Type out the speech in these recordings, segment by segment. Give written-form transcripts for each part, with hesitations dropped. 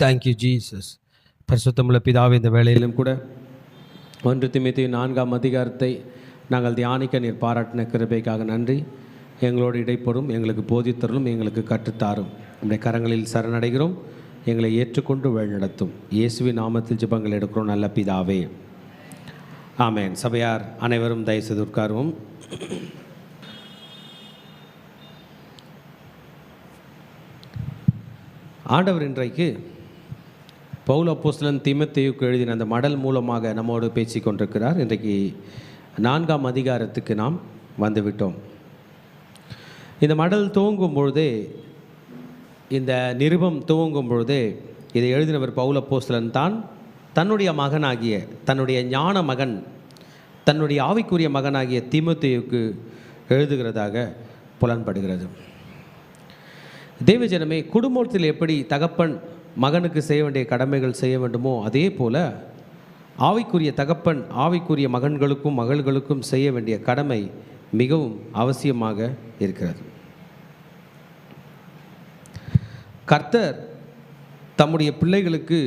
Thank you Jesus. பரிசுத்தமுள்ள பிதாவே, இந்த வேளையிலும் கூட 1 தீமோத்தேயு 4ஆம் அதிகாரத்தை நாங்கள் தியானிக்க நீர் பாராட்டின கிருபைக்காக நன்றி. எங்களோடு இடைப்படும், எங்களுக்கு போதித்தருளும், எங்களுக்கு கற்றுத்தாரும். நம்முடைய கரங்களில் சரணடைகிறோம். எங்களை ஏற்றுக்கொண்டு வழிநடத்தும். இயேசுவின் நாமத்தில் ஜெபங்கள் எடுக்கிறோம் நல்ல பிதாவே, ஆமேன். சபையார் அனைவரும் தயவுசெய்து உட்காருவோம். ஆண்டவர் இன்றைக்கு பவுல் அப்போஸ்தலன் தீமோத்தேயுக்கு எழுதின அந்த மடல் மூலமாக நம்மோடு பேசி கொண்டிருக்கிறார். இன்றைக்கு 4ஆம் அதிகாரத்துக்கு நாம் வந்துவிட்டோம். இந்த மடல் துவங்கும் பொழுதே, இந்த நிருபம் துவங்கும் பொழுதே இதை எழுதினவர் பவுல் அப்போஸ்தலன் தான் தன்னுடைய மகனாகிய, தன்னுடைய ஞான மகன், தன்னுடைய ஆவிக்குரிய மகனாகிய தீமோத்தேயுக்கு எழுதுகிறதாக புலன்படுகிறது. தேவஜனமே, குடும்பத்தில் எப்படி தகப்பன் மகனுக்கு செய்ய வேண்டிய கடமைகள் செய்ய வேண்டுமோ, அதே போல் ஆவிக்குரிய தகப்பன் ஆவிக்குரிய மகன்களுக்கும் மகள்களுக்கும் செய்ய வேண்டிய கடமை மிகவும் அவசியமாக இருக்கிறது. கர்த்தர் தம்முடைய பிள்ளைகளுக்கு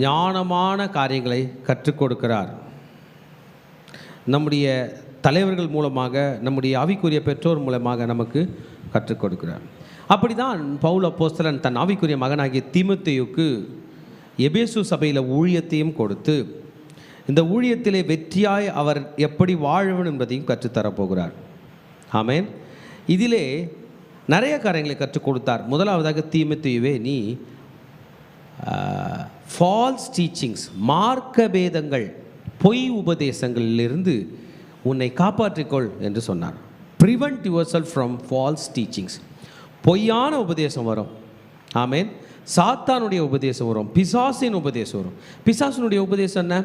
ஞானமான காரியங்களை கற்றுக் கொடுக்கிறார். நம்முடைய தலைவர்கள் மூலமாக, நம்முடைய ஆவிக்குரிய பெற்றோர் மூலமாக நமக்கு கற்றுக் கொடுக்கிறார். அப்படிதான் பவுல் அப்போஸ்தலன் தன் ஆவிக்குரிய மகனாகிய தீமோத்தேயுக்கு எபேசு சபையில் ஊழியத்தையும் கொடுத்து, இந்த ஊழியத்திலே வெற்றியாய் அவர் எப்படி வாழ வேண்டும் என்பதையும் கற்றுத்தரப்போகிறார். ஆமேன். இதிலே நிறைய காரியங்களை கற்றுக் கொடுத்தார். முதலாவதாக, தீமோத்தேயுவே, நீ ஃபால்ஸ் டீச்சிங்ஸ், மார்க்க பேதங்கள், பொய் உபதேசங்களிலிருந்து உன்னை காப்பாற்றிக்கொள் என்று சொன்னார். Prevent yourself from false teachings. பொய்யான உபதேசம் வரும். ஆமேன். சாத்தானுடைய உபதேசம் வரும், பிசாசின் உபதேசம் வரும். பிசாசினுடைய உபதேசம் என்ன?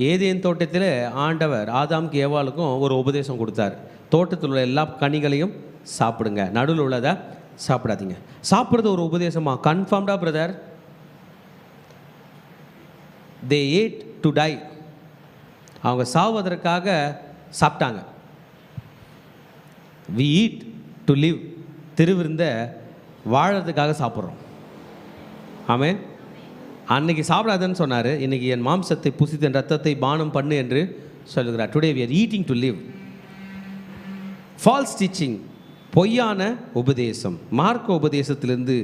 ஏதேன் தோட்டத்தில் ஆண்டவர் ஆதாமுக்கு ஏவாளுக்கும் ஒரு உபதேசம் கொடுத்தார். தோட்டத்தில் உள்ள எல்லா கனிகளையும் சாப்பிடுங்க, நடுவில் உள்ளதை சாப்பிடாதீங்க. சாப்பிட்றது ஒரு உபதேசமா? கன்ஃபார்ம்டா brother. They ate to die. அவங்க சாவதற்காக சாப்பிட்டாங்க. We eat to live. திருவிருந்த வாழறதுக்காக சாப்பிட்றோம். ஆமேன். அன்னைக்கு சாப்பிடாதுன்னு சொன்னார், இன்றைக்கி என் மாம்சத்தை புசித்து என் ரத்தத்தை பானம் பண்ணு என்று சொல்லுகிறார். Today we are eating to live. False teaching, பொய்யான உபதேசம், மார்க்க உபதேசத்திலிருந்து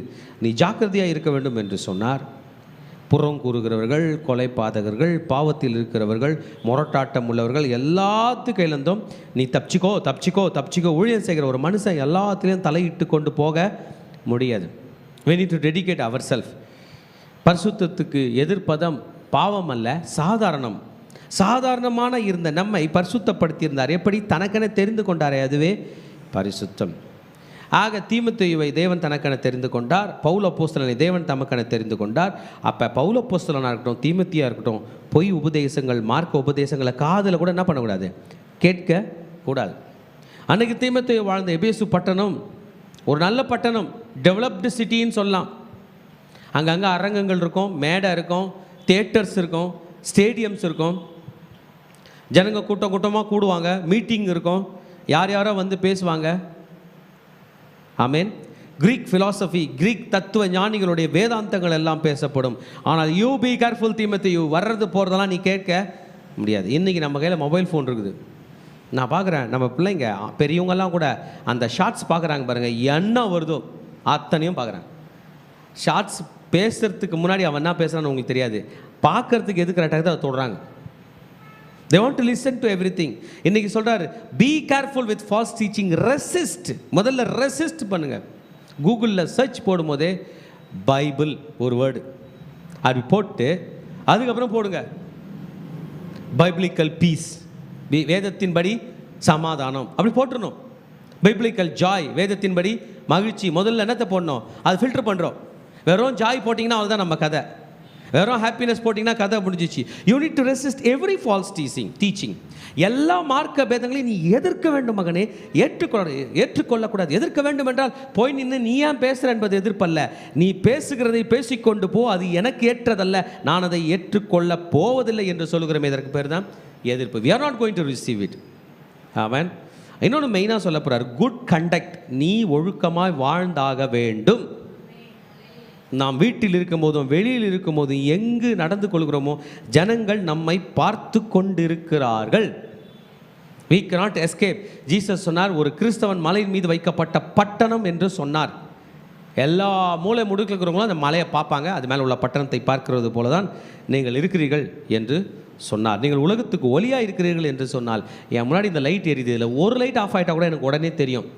நீ ஜாக்கிரதையாக இருக்க வேண்டும் என்று சொன்னார். புறம் கூறுகிறவர்கள், கொலைபாதகர்கள், பாவத்தில் இருக்கிறவர்கள், முரட்டாட்டம் உள்ளவர்கள், எல்லாத்து கையிலிருந்தும் நீ தப்பிச்சிக்கோ தப்பிச்சிக்கோ தப்பிச்சிக்கோ. ஊழியம் செய்கிற ஒரு மனுஷன் எல்லாத்துலேயும் தலையிட்டு கொண்டு போக முடியாது. we need to dedicate ourselves. பரிசுத்தத்துக்கு எதிர்ப்பதம் பாவம் அல்ல, சாதாரணம். சாதாரணமான இருந்த நம்மை பரிசுத்தப்படுத்தியிருந்தார். எப்படி? தனக்கென தெரிந்து கொண்டாரே, அதுவே பரிசுத்தம். ஆக தீமோத்தேயுவை தேவன் தனக்கென தெரிந்து கொண்டார். பவுல் அப்போஸ்தலனை தேவன் தமக்கென தெரிந்து கொண்டார். அப்போ பவுல் அப்போஸ்தலனாக இருக்கட்டும், தீமோத்தேயுவாக இருக்கட்டும், பொய் உபதேசங்கள், மார்க்க உபதேசங்களை காதில் கூட என்ன பண்ணக்கூடாது? கேட்கக்கூடாது. அன்றைக்கு தீமோத்தேயு வாழ்ந்த எபேசு பட்டணம் ஒரு நல்ல பட்டணம், டெவலப்டு சிட்டின்னு சொல்லலாம். அங்கங்கே அரங்கங்கள் இருக்கும், மேடை இருக்கும், தியேட்டர்ஸ் இருக்கும், ஸ்டேடியம்ஸ் இருக்கும், ஜனங்க கூட்டம் கூட்டமாக கூடுவாங்க, மீட்டிங் இருக்கும், யார் யாரோ வந்து பேசுவாங்க. ஆமேன். கிரீக் ஃபிலாசபி, கிரீக் தத்துவ ஞானிகளுடைய வேதாந்தங்கள் எல்லாம் பேசப்படும். ஆனால் யூ பி கேர்ஃபுல் தீமோத்தேயு, வர்றது போகிறதெல்லாம் நீ கேட்க முடியாது. இன்றைக்கி நம்ம கையில் மொபைல் ஃபோன் இருக்குது. நான் பார்க்குறேன், நம்ம பிள்ளைங்க பெரியவங்கெல்லாம் கூட அந்த ஷார்ட்ஸ் பார்க்குறாங்க பாருங்கள், என்ன வருதோ அத்தனையும் பார்க்குறாங்க. ஷார்ட்ஸ் பேசுகிறதுக்கு முன்னாடி அவன் என்ன பேசுகிறான்னு உங்களுக்கு தெரியாது, பார்க்குறதுக்கு எது கரெக்டாக அதை தொடுறாங்க. They want to listen to everything. இன்னைக்கு சொல்றாரு, be careful with false teaching, resist. முதல்ல ரெசிஸ்ட் பண்ணுங்க. கூகுளில் சர்ச் போடும்போதே பைபிள் ஒரு வேர்டு அப்படி போட்டு அதுக்கப்புறம் போடுங்க பைபிளிக்கல் பீஸ், வேதத்தின்படி சமாதானம், அப்படி போட்டுருணும். பைபிளிக்கல் ஜாய், வேதத்தின்படி மகிழ்ச்சி. முதல்ல என்னத்தை போடணும்? அது ஃபில்டர் பண்ணுறோம். வெறும் ஜாய் போட்டிங்கன்னா அதுதான் நம்ம கதை. வெறும் ஹாப்பினஸ் போட்டிங்கன்னா கதை முடிஞ்சிச்சு. You need to resist every false teaching. எல்லா மார்க்க பேதங்களையும் நீ எதிர்க்க வேண்டும் மகனே. ஏற்றுக்கொள்ளக்கூடாது. எதிர்க்க வேண்டும் என்றால் போய் நின்று நீ ஏன் பேசுகிற என்பது எதிர்ப்பல்ல. நீ பேசுகிறதை பேசிக்கொண்டு போ, அது எனக்கு ஏற்றதல்ல, நான் அதை ஏற்றுக்கொள்ள போவதில்லை என்று சொல்லுகிறோம். இதற்கு பேர் தான் எதிர்ப்பு. we are not going to receive it. ஆமென். இன்னொன்று மெயினாக சொல்ல போகிறார், குட் கண்டக்ட். நீ ஒழுக்கமாய் வாழ்ந்தாக வேண்டும். நாம் வீட்டில் இருக்கும் போதும் வெளியில் இருக்கும் போதும் எங்கு நடந்து கொள்கிறோமோ ஜனங்கள் நம்மை பார்த்து கொண்டிருக்கிறார்கள். we cannot escape. ஜீசஸ் சொன்னார், ஒரு கிறிஸ்தவன் மலையின் மீது வைக்கப்பட்ட பட்டணம் என்று சொன்னார். எல்லா மூலை முடுக்கில் இருக்கிறவங்களும் அந்த மலையை பார்ப்பாங்க, அது மேலே உள்ள பட்டணத்தை பார்க்கிறது போல தான் நீங்கள் இருக்கிறீர்கள் என்று சொன்னார். நீங்கள் உலகத்துக்கு ஒளியாக இருக்கிறீர்கள் என்று சொன்னால், என் முன்னாடி இந்த லைட் எரியுது, இதில் ஒரு லைட் ஆஃப் ஆகிட்டால் கூட எனக்கு உடனே தெரியும்.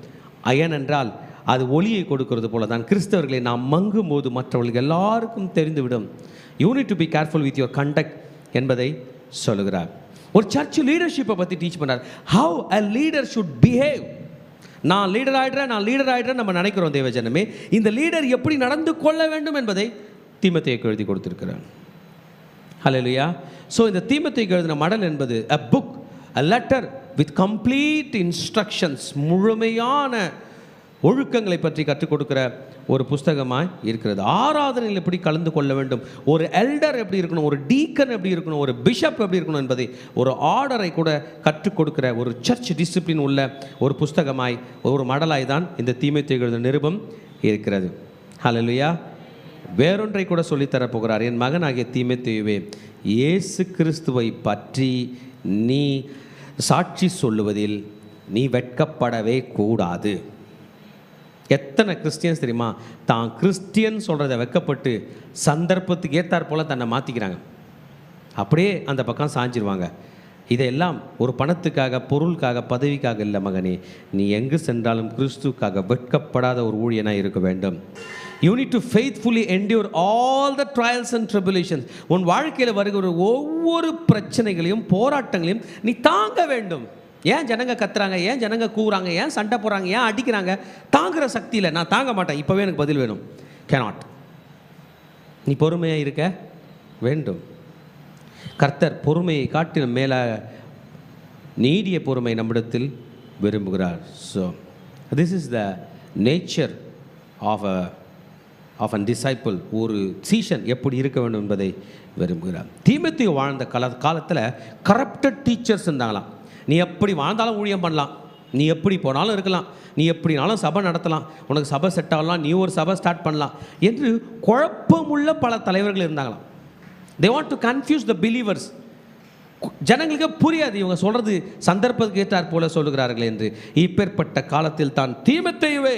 ஏனென்றால் அது ஒளியை கொடுக்கிறது போல தான் கிறிஸ்தவர்களை நாம் மங்கும் போது மற்றவர்களுக்கு எல்லாருக்கும் தெரிந்துவிடும். You need to be careful with your conduct என்பதை சொல்லுகிறார். ஒரு சர்ச் லீடர்ஷிப்பை பற்றி டீச் பண்ணார். How a leader should behave. நான் லீடர் ஆகிடுறேன் நம்ம நினைக்கிறோம் தேவஜனமே. இந்த லீடர் எப்படி நடந்து கொள்ள வேண்டும் என்பதை தீமோத்தேயுக்கு எழுதி கொடுத்திருக்கிறார். ஹல்லேலூயா. ஸோ இந்த தீமோத்தேயுக்கு எழுதின மடல் என்பது a book, a letter with complete instructions, முழுமையான ஒழுக்கங்களை பற்றி கற்றுக் கொடுக்கிற ஒரு புஸ்தகமாக இருக்கிறது. ஆராதனையில் எப்படி கலந்து கொள்ள வேண்டும், ஒரு எல்டர் எப்படி இருக்கணும், ஒரு டீக்கன் எப்படி இருக்கணும், ஒரு பிஷப் எப்படி இருக்கணும் என்பதை ஒரு ஆர்டரை கூட கற்றுக் கொடுக்கிற ஒரு சர்ச் டிசிப்ளின் உள்ள ஒரு புஸ்தகமாய், ஒரு மடலாய் தான் இந்த தீமோத்தேயு நிருபம் இருக்கிறது. ஹல்லேலூயா. வேறொன்றை கூட சொல்லித்தரப் போகிறார். என் மகனாகிய தீமோத்தேயுவே, இயேசு கிறிஸ்துவை பற்றி நீ சாட்சி சொல்லுவதில் நீ வெட்கப்படவே கூடாது. எத்தனை கிறிஸ்டியன்ஸ் தெரியுமா, தான் கிறிஸ்டியன் சொல்கிறத வெட்கப்பட்டு சந்தர்ப்பத்துக்கு ஏற்றாற் போல் தன்னை மாற்றிக்கிறாங்க, அப்படியே அந்த பக்கம் சாஞ்சிருவாங்க. இதையெல்லாம் ஒரு பணத்துக்காக, பொருளுக்காக, பதவிக்காக இல்லை மகனே. நீ எங்கு சென்றாலும் கிறிஸ்துக்காக வெட்கப்படாத ஒரு ஊழியனாக இருக்க வேண்டும். You need to faithfully endure all the trials and tribulations. உன் வாழ்க்கையில் வருகிற ஒவ்வொரு பிரச்சனைகளையும் போராட்டங்களையும் நீ தாங்க வேண்டும். ஏன் ஜனங்க கத்துறாங்க, ஏன் ஜனங்க கூறாங்க, ஏன் சண்டை போடுறாங்க, ஏன் அடிக்கிறாங்க? தாங்குகிற சக்தி இல்லை, நான் தாங்க மாட்டேன், இப்போவே எனக்கு பதில் வேணும். cannot. நீ பொறுமையாக இருக்க வேண்டும். கர்த்தர் பொறுமையை காட்டின மேலாக நீடிய பொறுமை நம்மிடத்தில் விரும்புகிறார். So this is the nature of an disciple. ஒரு சீஷன் எப்படி இருக்க வேண்டும் என்பதை விரும்புகிறார். தீமோத்தேயு வாழ்ந்த காலத்தில் கரப்டட் டீச்சர்ஸ் இருந்தாங்களாம். நீ எப்படி வாழ்ந்தாலும் ஊழியம் பண்ணலாம், நீ எப்படி போனாலும் இருக்கலாம், நீ எப்படினாலும் சபை நடத்தலாம், உனக்கு சபை செட் ஆகலாம், நீ ஒரு சபை ஸ்டார்ட் பண்ணலாம் என்று குழப்பமுள்ள பல தலைவர்கள் இருந்தாங்களாம். they want to confuse the believers. ஜனங்களுக்கு புரியாது இவங்க சொல்கிறது சந்தர்ப்பத்துக்கு ஏற்றாற் போல சொல்லுகிறார்கள் என்று. இப்பேற்பட்ட காலத்தில் தான் தீமோத்தேயுவே,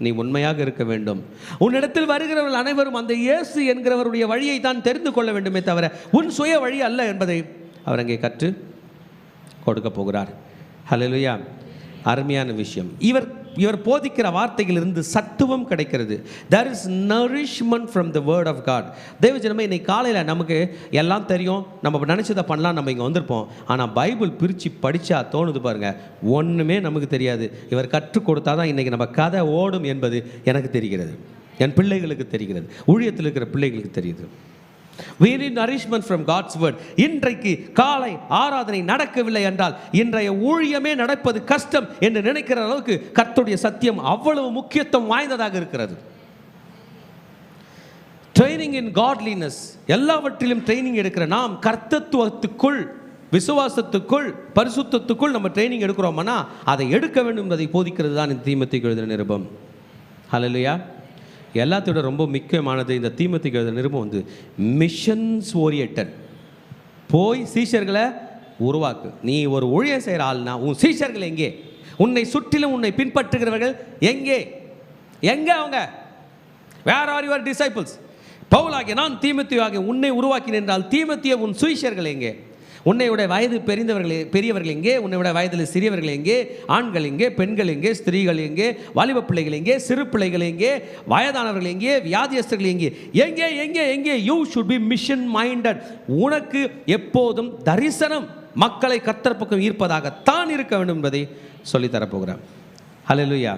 நீ உண்மையாக இருக்க வேண்டும். உன்னிடத்தில் வருகிறவர்கள் அனைவரும் அந்த இயேசு என்கிறவருடைய வழியை தான் தெரிந்து கொள்ள வேண்டுமே தவிர உன் சுய வழி அல்ல என்பதை அவர் அங்கே கற்று கொடுக்க போகிறார். ஹல்லேலூயா. அருமையான விஷயம். இவர் போதிக்கிற வார்த்தைகளிலிருந்து சத்துவம் கிடைக்கிறது. there is nourishment from the word of God. தேவஜனமே, இன்னைக்கு காலையில் நமக்கு எல்லாம் தெரியும், நம்ம நினச்சதை பண்ணலாம், நம்ம இங்கே வந்திருப்போம். ஆனால் பைபிள் பிரித்து படித்தா தோணுது பாருங்கள், ஒன்றுமே நமக்கு தெரியாது. இவர் கற்றுக் கொடுத்தா தான் இன்றைக்கி நம்ம கதை ஓடும் என்பது எனக்கு தெரிகிறது, என் பிள்ளைகளுக்கு தெரிகிறது, ஊழியத்தில் இருக்கிற பிள்ளைகளுக்கு தெரியுது. We need nourishment from God's word. இன்றைக்கு காலை ஆராதனை நடக்கவில்லை என்றால் இன்றைய ஊழியமே நடப்பது கஷ்டம் என்று நினைக்கிற அளவுக்கு கர்த்தருடைய சத்தியம் அவ்வளவு முக்கியத்துவம் வாய்ந்ததாக இருக்கிறது. ட்ரைனிங் இன் காட்லினஸ், எல்லாவற்றிலும் ட்ரைனிங் எடுக்கிற நாம் கர்த்தத்துவத்துக்குள், விசுவாசத்துக்குள், பரிசுத்தத்துக்குள் நம்ம ட்ரைனிங் எடுக்கிறோம்னா அதை எடுக்க வேண்டும் என்பதை போதிக்கிறது தான் இந்த தீமோத்தேயுக்கு எழுதின நிருபம். ஹல்லேலூயா. எல்லாத்தோட ரொம்ப முக்கியமானது இந்த தீமோத்தேயுக்கு எழுதின நிருபம் வந்து மிஷன்ஸ் ஓரியன்டட். போய் சீஷர்களை உருவாக்கு. நீ ஒரு ஊழியம் செய்கிற ஆள்னா உன் சீஷர்கள் எங்கே? உன்னை சுற்றிலும் உன்னை பின்பற்றுகிறவர்கள் எங்கே? அவங்க வேர் ஆர் யுவர் டிசைபிள்ஸ்? பவுலாகிய நான் தீமோத்தேயு ஆகிய உன்னை உருவாக்கினேன் என்றால் தீமோத்தேயு உன் சீஷர்கள் எங்கே? உன்னையோட வயது பெரியவர்கள் எங்கே? உன்னையோட வயதில் சிறியவர்கள் எங்கே? ஆண்கள் எங்கே? பெண்கள் எங்கே? ஸ்திரீகள் எங்கே? வாலிப பிள்ளைகள் எங்கே? சிறு பிள்ளைகள் எங்கே? வயதானவர்கள் எங்கே? வியாதியஸ்தர்கள் எங்கே? எங்கே எங்கே எங்கே? You should be mission minded. உனக்கு எப்போதும் தரிசனம் மக்களை கர்த்தர் பக்கம் ஈர்ப்பதாகத்தான் இருக்க வேண்டும் என்பதை சொல்லித்தரப்போகிறார். ஹல்லேலூயா.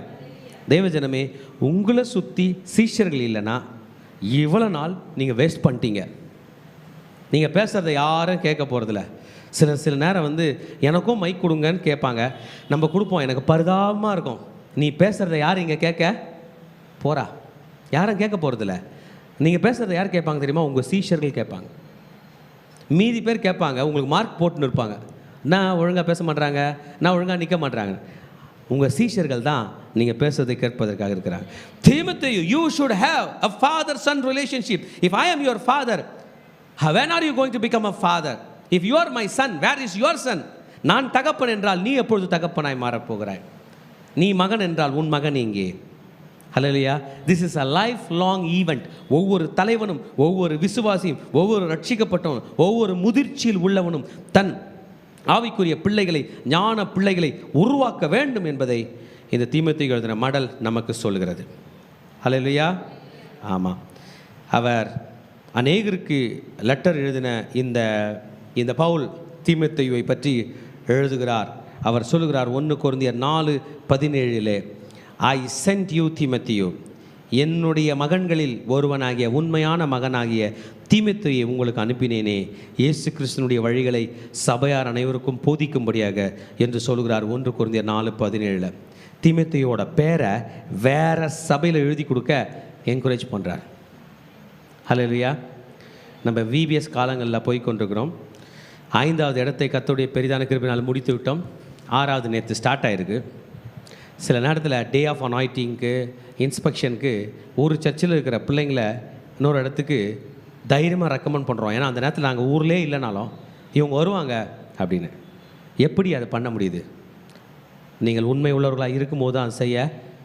தேவஜனமே, உங்களை சுற்றி சீஷர்கள் இல்லைன்னா இவ்வளோ நாள் நீங்கள் வேஸ்ட் பண்ணிட்டீங்க. நீங்கள் பேசுகிறத யாரும் கேட்க போகிறதில்ல. சில நேரம் வந்து எனக்கும் மைக் கொடுங்கன்னு கேட்பாங்க, நம்ம கொடுப்போம், எனக்கு பரிதாபமாக இருக்கும். நீ பேசுகிறத யார் இங்கே கேட்க போகிறா? யாரும் கேட்க போகிறதில்ல. நீங்கள் பேசுகிறத யார் கேட்பாங்க தெரியுமா? உங்கள் சீஷர்கள் கேட்பாங்க. மீதி பேர் கேட்பாங்க, உங்களுக்கு மார்க் போட்டுன்னு இருப்பாங்க, நான் ஒழுங்காக பேச மாட்றாங்க, நான் ஒழுங்காக நிற்க மாட்றாங்க. உங்கள் சீஷர்கள் தான் நீங்கள் பேசுறதை கேட்பதற்காக இருக்கிறாங்க. Timothy, you should have a father-son relationship. If I am your father, when are you going to become a father? If you are my son, where is your son? நான் தகப்பன் என்றால் நீ எப்பொழுது தகப்பனாய் மாறப்போகிறாய்? நீ மகன் என்றால் உன் மகன் எங்கே? ஹல்லேலூயா. This is a life long event. ஒவ்வொரு தலைவனும், ஒவ்வொரு விசுவாசியும், ஒவ்வொரு ரட்சிக்கப்பட்டவனும், ஒவ்வொரு முதிர்ச்சியில் உள்ளவனும் தன் ஆவிக்குரிய பிள்ளைகளை, ஞான பிள்ளைகளை உருவாக்க வேண்டும் என்பதை இந்த தீமோத்தேயுக்கு எழுதின மடல் நமக்கு சொல்கிறது. ஹல்லேலூயா. ஆமாம், அவர் அநேகருக்கு லெட்டர் எழுதின இந்த பவுல் தீமோத்தேயுவை பற்றி எழுதுகிறார். அவர் சொல்லுகிறார் 1 கொரிந்தியர் 4:17, ஐ சென்ட் யூ தீமோத்தேயு, என்னுடைய மகன்களில் ஒருவனாகிய உண்மையான மகனாகிய தீமோத்தேயுவை உங்களுக்கு அனுப்பினேனே, இயேசு கிறிஸ்துனுடைய வழிகளை சபையார் அனைவருக்கும் போதிக்கும்படியாக என்று சொல்கிறார் 1 கொரிந்தியர் 4:17. தீமோத்தேயுவோட பேரை வேற சபையில் எழுதி கொடுக்க என்கரேஜ் பண்ணுறார். ஹல்லேலூயா. நம்ம விபிஎஸ் காலங்களில் போய் கொண்டிருக்கிறோம். 5வது இடத்தை கர்த்தருடைய பெரிதான கிருபையினால் முடித்து விட்டோம். 6வது நேற்று ஸ்டார்ட் ஆகிருக்கு. சில நேரத்தில் டே ஆஃப் அனாயிட்டிங்க்கு, இன்ஸ்பெக்ஷனுக்கு ஒரு சர்ச்சில் இருக்கிற பிள்ளைங்களை இன்னொரு இடத்துக்கு தைரியமாக ரெக்கமெண்ட் பண்ணுறோம். ஏன்னா அந்த நேரத்தில் நாங்கள் ஊர்லேயே இல்லைனாலும் இவங்க வருவாங்க அப்படின்னு. எப்படி அதை பண்ண முடியுது? நீங்கள் உண்மை உள்ளவர்களாக இருக்கும்போது தான் செய்ய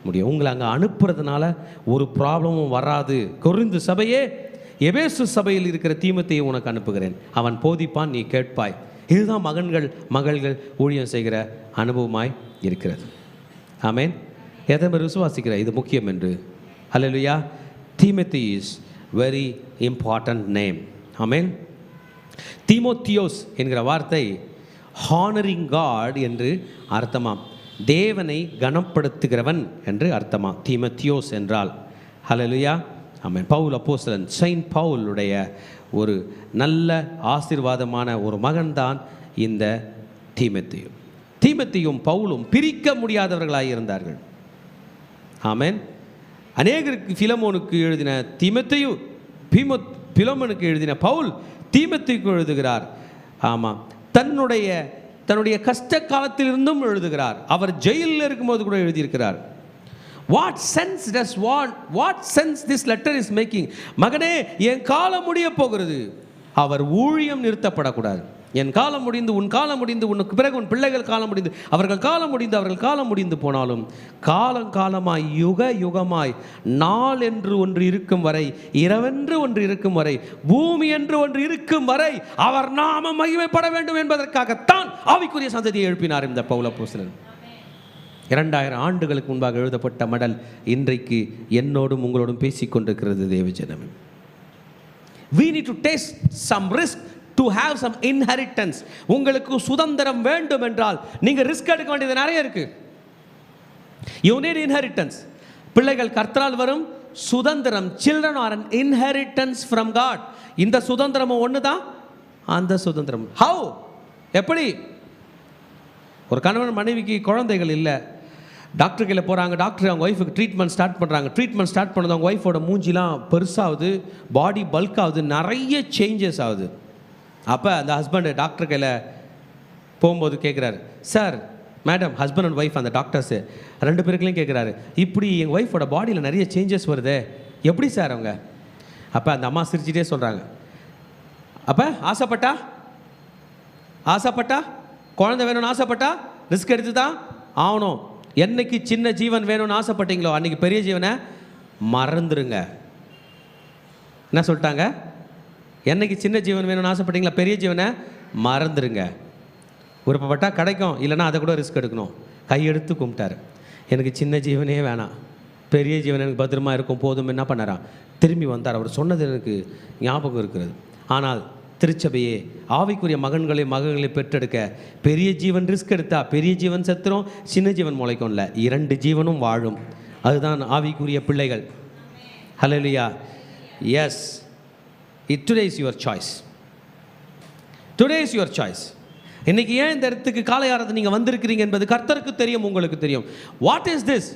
முடியும். உங்களை அங்கே அனுப்புறதுனால ஒரு ப்ராப்ளமும் வராது. கொரிந்து சபையே, எபேசு சபையில் இருக்கிற தீமோத்தேயுவை உனக்கு அனுப்புகிறேன், அவன் போதிப்பான், நீ கேட்பாய். இதுதான் மகள்கள் ஊழியம் செய்கிற அனுபவமாய் இருக்கிறது. ஆமேன். எதை மாதிரி விசுவாசிக்கிற இது முக்கியம் என்று. ஹல்லேலூயா. தீமோத்தேயு இஸ் வெரி இம்பார்ட்டன்ட் நேம். ஆமேன். தீமோத்தியோஸ் என்கிற வார்த்தை ஹானரிங் காட் என்று அர்த்தமாம். தேவனை கனப்படுத்துகிறவன் என்று அர்த்தமா தீமோத்தியோஸ் என்றால். ஹல்லேலூயா. ஆமென். பவுல் அப்போஸ்தலன், செயின்ட் பவுலுடைய ஒரு நல்ல ஆசீர்வாதமான ஒரு மகன்தான் இந்த தீமோத்தேயு. தீமோத்தேயும் பவுலும் பிரிக்க முடியாதவர்களாக இருந்தார்கள். ஆமென். அநேகருக்கு பிலமோனுக்கு எழுதின தீமோத்தேயு, பிலமோனுக்கு எழுதின பவுல் தீமோத்தேயுக்கு எழுதுகிறார். ஆமாம், தன்னுடைய கஷ்ட காலத்திலிருந்தும் எழுதுகிறார். அவர் ஜெயிலில் இருக்கும்போது கூட எழுதியிருக்கிறார். What sense this letter is making? மகனே, என் காலம் முடிய போகிறது. அவர் ஊழியம் நிறுத்தப்படக்கூடாது. என் காலம் முடிந்து, உன் காலம் முடிந்து, உனக்கு பிறகு உன் பிள்ளைகள் காலம் முடிந்து, அவர்கள் காலம் முடிந்து போனாலும் காலமாய் யுகமாய் நாள் என்று ஒன்று இருக்கும் வரை, இரவென்று ஒன்று இருக்கும் வரை, பூமி என்று ஒன்று இருக்கும் வரை அவர் நாமம் மகிமைப்பட வேண்டும் என்பதற்காகத்தான் ஆவிக்குரிய சந்ததியை எழுப்பினார் இந்த பவுல் அப்போஸ்தலன். 2000 ஆண்டுகளுக்கு முன்பாக எழுதப்பட்ட மடல் இன்றைக்கு என்னோடும் உங்களோடும் பேசிக்கொண்டிருக்கிறது. தேவஜனமே, we need to take some risk to have some inheritance. உங்களுக்கு சுதந்திரம் வேண்டும் என்றால் நீங்க ரிஸ்க் எடுக்க வேண்டியது நிறைய இருக்கு. you need inheritance. பிள்ளைகள் கர்த்தரால் வரும் சுதந்திரம். children are an inheritance from God. இந்த சுதந்திரமும் ஒண்ணுதான் அந்த சுதந்திரம். how? எப்படி? ஒரு கணவன் மனைவிக்கு குழந்தைகள் இல்லை, டாக்டர் கையில் போகிறாங்க. டாக்டர் அவங்க ஒய்ஃபுக்கு ட்ரீட்மெண்ட் ஸ்டார்ட் பண்ணுறாங்க. ட்ரீட்மெண்ட் ஸ்டார்ட் பண்ணது அவங்க ஒய்ஃபோட மூஞ்சிலாம் பெருசாகுது, பாடி பல்க் ஆகுது, நிறைய சேஞ்சஸ் ஆகுது. அப்போ அந்த ஹஸ்பண்டு டாக்டர் கையில் போகும்போது கேட்குறாரு, sir madam, husband and wife அந்த டாக்டர்ஸு 2 பேருக்குலையும் கேட்குறாரு, இப்படி எங்கள் ஒய்ஃபோட பாடியில் நிறைய சேஞ்சஸ் வருது, எப்படி சார் அவங்க? அப்போ அந்த அம்மா சிரிச்சிட்டே சொல்கிறாங்க, அப்போ ஆசைப்பட்டா குழந்தை வேணும்னு ஆசைப்பட்டா ரிஸ்க் எடுத்து தான் ஆகணும். என்னைக்கு சின்ன ஜீவன் வேணும்னு ஆசைப்பட்டீங்களோ அன்றைக்கி பெரிய ஜீவனை மறந்துடுங்க. என்ன சொல்லிட்டாங்க? என்னைக்கு சின்ன ஜீவன் வேணும்னு ஆசைப்பட்டீங்களா பெரிய ஜீவனை மறந்துடுங்க. விருப்பப்பட்டால் கிடைக்கும், இல்லைனா அதை கூட ரிஸ்க் எடுக்கணும். கையெடுத்து கும்பிட்டார், எனக்கு சின்ன ஜீவனே வேணாம், பெரிய ஜீவன் எனக்கு பத்திரமா இருக்கும் போதும். என்ன பண்ணாராம்? திரும்பி வந்தார். அவர் சொன்னது எனக்கு ஞாபகம் இருக்கிறது. ஆனால் திருச்சபையே, ஆவிக்குரிய மகன்களை பெற்றெடுக்க பெரிய ஜீவன் ரிஸ்க் எடுத்தா பெரிய ஜீவன் செத்துரும், சின்ன ஜீவன் முளைக்கும் இல்லை, 2 ஜீவனும் வாழும். அதுதான் ஆவிக்குரிய பிள்ளைகள். ஹல்லேலூயா. Yes, today is your choice. Today is your choice. இன்னைக்கு ஏன் இந்த இடத்துக்கு காலையாரத்தை நீங்கள் வந்திருக்கிறீங்க என்பது கர்த்தருக்கு தெரியும், உங்களுக்கு தெரியும். What is this?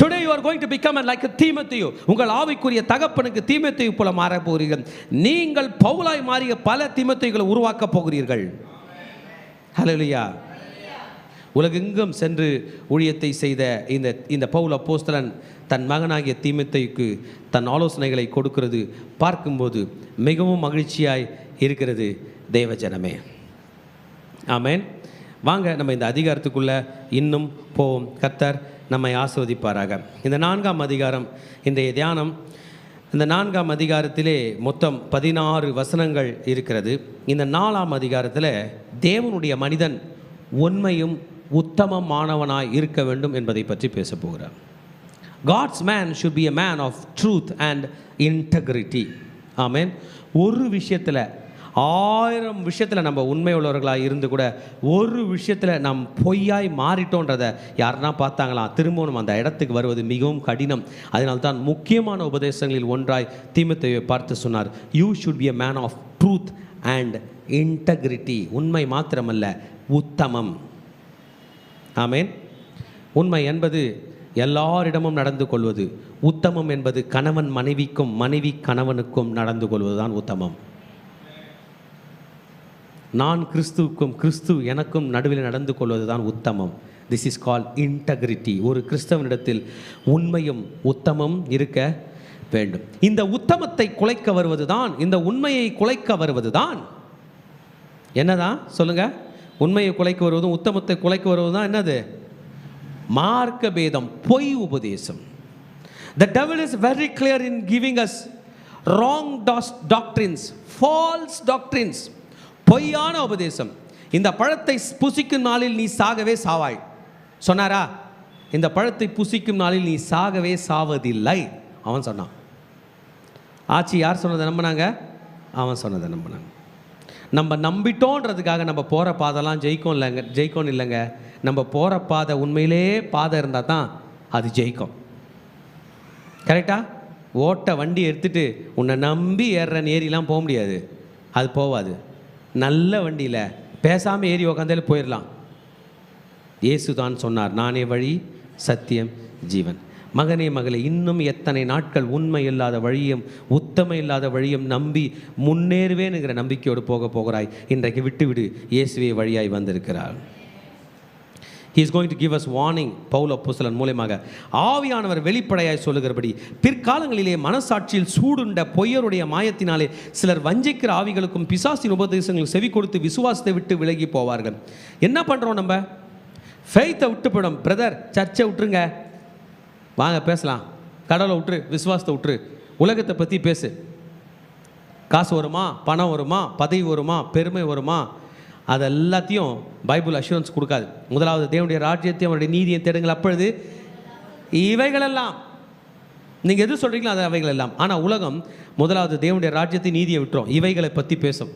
Today you are going to become like a Timothy. உங்கள் ஆவிக்குரிய தகப்பனுக்கு தீமோத்தேயு போல மாற போகிறீர்கள். நீங்கள் பவுலாய் மாறிய பல தீமோத்தேயுகளை உருவாக்க போகிறீர்கள். ஹல்லேலூயா. உலகெங்கும் சென்று ஊழியத்தை செய்த இந்த பவுல் அப்போஸ்தலன் தன் மகனாகிய தீமோத்தேயுக்கு தன் ஆலோசனைகளை கொடுக்கிறது பார்க்கும்போது மிகவும் மகிழ்ச்சியாய் இருக்கிறது தேவஜனமே. ஆமென். வாங்க நம்ம இந்த அதிகாரத்துக்குள்ளே இன்னும் போவோம். கர்த்தர் நம்மை ஆசீர்வதிப்பாராக. இந்த 4ஆம் அதிகாரம் இன்றைய தியானம். இந்த 4ஆம் அதிகாரத்திலே மொத்தம் 16 வசனங்கள் இருக்கிறது. இந்த 4ஆம் அதிகாரத்தில் தேவனுடைய மனிதன் உண்மையும் உத்தமமானவனாய் இருக்க வேண்டும் என்பதை பற்றி பேச போகிறார். God's man should be a man of truth and integrity. ஆமென். ஒரு விஷயத்தில் 1000 விஷயத்தில் நம்ம உண்மை உள்ளவர்களாக இருந்து கூட ஒரு விஷயத்தில் நாம் பொய்யாய் மாறிட்டோன்றதை யாருன்னா பார்த்தாங்களாம், திரும்பவும் அந்த இடத்துக்கு வருவது மிகவும் கடினம். அதனால்தான் முக்கியமான உபதேசங்களில் ஒன்றாய் தீமோத்தேயுவை பார்த்து சொன்னார், you should be a man of truth and integrity. உண்மை மாத்திரமல்ல, உத்தமம். ஆமென். உண்மை என்பது எல்லாரிடமும் நடந்து கொள்வது. உத்தமம் என்பது கணவன் மனைவிக்கும் மனைவி கணவனுக்கும் நடந்து கொள்வதுதான் உத்தமம். நான் கிறிஸ்துவுக்கும் கிறிஸ்து எனக்கும் நடுவில் நடந்து கொள்வதுதான் உத்தமம். This is call integrity. ஒரு கிறிஸ்தவனிடத்தில் உண்மையும் உத்தமம் இருக்க வேண்டும். இந்த உத்தமத்தை குலைக்க வருவதுதான், இந்த உண்மையை குலைக்க வருவதுதான் என்னதான் சொல்லுங்க? உண்மையை குலைக்க வருவதும் உத்தமத்தை குலைக்க வருவதுதான் என்னது? மார்க்க பேதம், பொய் உபதேசம். The devil is very clear in giving us wrong doctrines, false doctrines. பொய்யான உபதேசம். இந்த பழத்தை புசிக்கும் நாளில் நீ சாகவே சாவாய் சொன்னாரா? இந்த பழத்தை புசிக்கும் நாளில் நீ சாகவே சாவதில்லை அவன் சொன்னான். ஆச்சி யார் சொன்னதை நம்பினாங்க? அவன் சொன்னதை நம்பினாங்க. நம்ம நம்பிட்டோன்றதுக்காக நம்ம போகிற பாதெல்லாம் ஜெயிக்கணும் இல்லைங்க. நம்ம போகிற பாதை உண்மையிலே பாதை இருந்தால் தான் அது ஜெயிக்கும். கரெக்டா? ஓட்ட வண்டி எடுத்துகிட்டு உன்னை நம்பி ஏறுறன்னு ஏறிலாம் போக முடியாது, அது போகாது. நல்ல வண்டியில் பேசாமல் ஏறி உக்காந்தாலே போயிடலாம். இயேசு தான் சொன்னார், நானே வழி சத்தியம் ஜீவன். மகனே மகளே, இன்னும் எத்தனை நாட்கள் உண்மை இல்லாத வழியும் உத்தம இல்லாத வழியும் நம்பி முன்னேறுவேனுங்கிற நம்பிக்கையோடு போகிறாய்? இன்றைக்கு விட்டுவிடு. இயேசுவே வழியாய் வந்திருக்கிறார். He is going to give us warning. Pavul அப்போஸ்தலன் மூலமாக ஆவியானவர் வெளிப்படையாய் சொல்லுகிறபடி, பிற்காலங்களிலே மனசாட்சியில் சூடுண்ட பொய்யருடைய மாயத்தினாலே சிலர் வஞ்சிக்கிற ஆவிகளுக்கும் பிசாசின் உபதேசங்களுக்கு செவி கொடுத்து விசுவாசத்தை விட்டு விலகி போவார்கள். என்ன பண்ணுறோம்? நம்ம ஃபெய்த்தை விட்டு போயிடும். பிரதர், சர்ச்சை விட்டுருங்க, வாங்க பேசலாம். கடவுளை விட்டுரு, விசுவாசத்தை விட்டுரு, உலகத்தை பற்றி பேசு. காசு வருமா, பணம் வருமா, பதவி வருமா, பெருமை வருமா, அது எல்லாத்தையும் பைபிள் அஷூரன்ஸ் கொடுக்காது. முதலாவது தேவனுடைய ராஜ்யத்தையும் அவருடைய நீதியை தேடுங்கள், அப்பொழுது இவைகளெல்லாம், நீங்கள் எது சொல்கிறீங்களோ அது அவைகள் எல்லாம். ஆனால் உலகம் முதலாவது தேவனுடைய ராஜ்யத்தை நீதியை விட்டுரும், இவைகளை பற்றி பேசும்.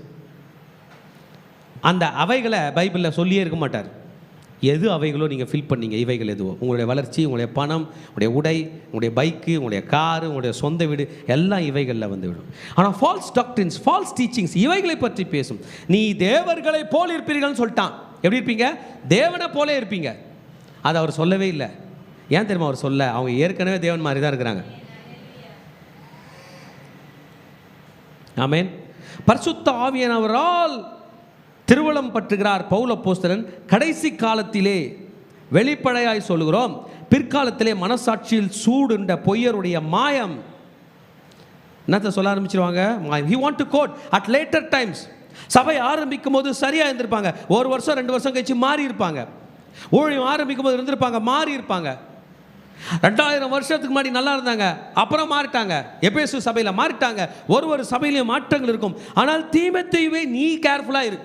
அந்த அவைகளை பைபிளில் சொல்லியே இருக்க மாட்டார். எது அவைகளோ நீங்கள் ஃபில் பண்ணீங்க, இவைகள் எதுவோ, உங்களுடைய வளர்ச்சி, உங்களுடைய பணம், உங்களுடைய உடை, உங்களுடைய பைக்கு, உங்களுடைய காரு, உங்களுடைய சொந்த வீடு எல்லாம் இவைகளில் வந்து விடும். ஆனால் ஃபால்ஸ் டாக்ட்ரின்ஸ், ஃபால்ஸ் டீச்சிங்ஸ் இவைகளை பற்றி பேசும். நீ தேவர்களை போல் இருப்பீர்கள்னு சொல்லிட்டான். எப்படி இருப்பீங்க? தேவனை போலே இருப்பீங்க. அது அவர் சொல்லவே இல்லை. ஏன் தெரியுமா அவர் சொல்ல? அவங்க ஏற்கனவே தேவன் மாதிரி தான் இருக்கிறாங்க. ஆமென். பரிசுத்த ஆவியானவரால் திருவளம் பற்றுகிறார் பவுல் அப்போஸ்தலன். கடைசி காலத்திலே வெளிப்படையாய் சொல்லுகிறோம், பிற்காலத்திலே மனசாட்சியில் சூடுண்ட பொய்யருடைய மாயம். என்னத்தை சொல்ல ஆரம்பிச்சிருவாங்க? He want to quote at later times. சபை ஆரம்பிக்கும் போது சரியாக இருந்திருப்பாங்க, 1 வருஷம் 2 வருஷம் கழிச்சு மாறி இருப்பாங்க. ஊழியம் ஆரம்பிக்கும் போது இருந்திருப்பாங்க, மாறி இருப்பாங்க. 2000 வருஷத்துக்கு முன்னாடி நல்லா இருந்தாங்க, அப்புறம் மாறிட்டாங்க. எபேசு சபையில் மாறிட்டாங்க. ஒரு சபையிலையும் மாற்றங்கள் இருக்கும். ஆனால் தீமோத்தேயுவே நீ கேர்ஃபுல்லாக இரு.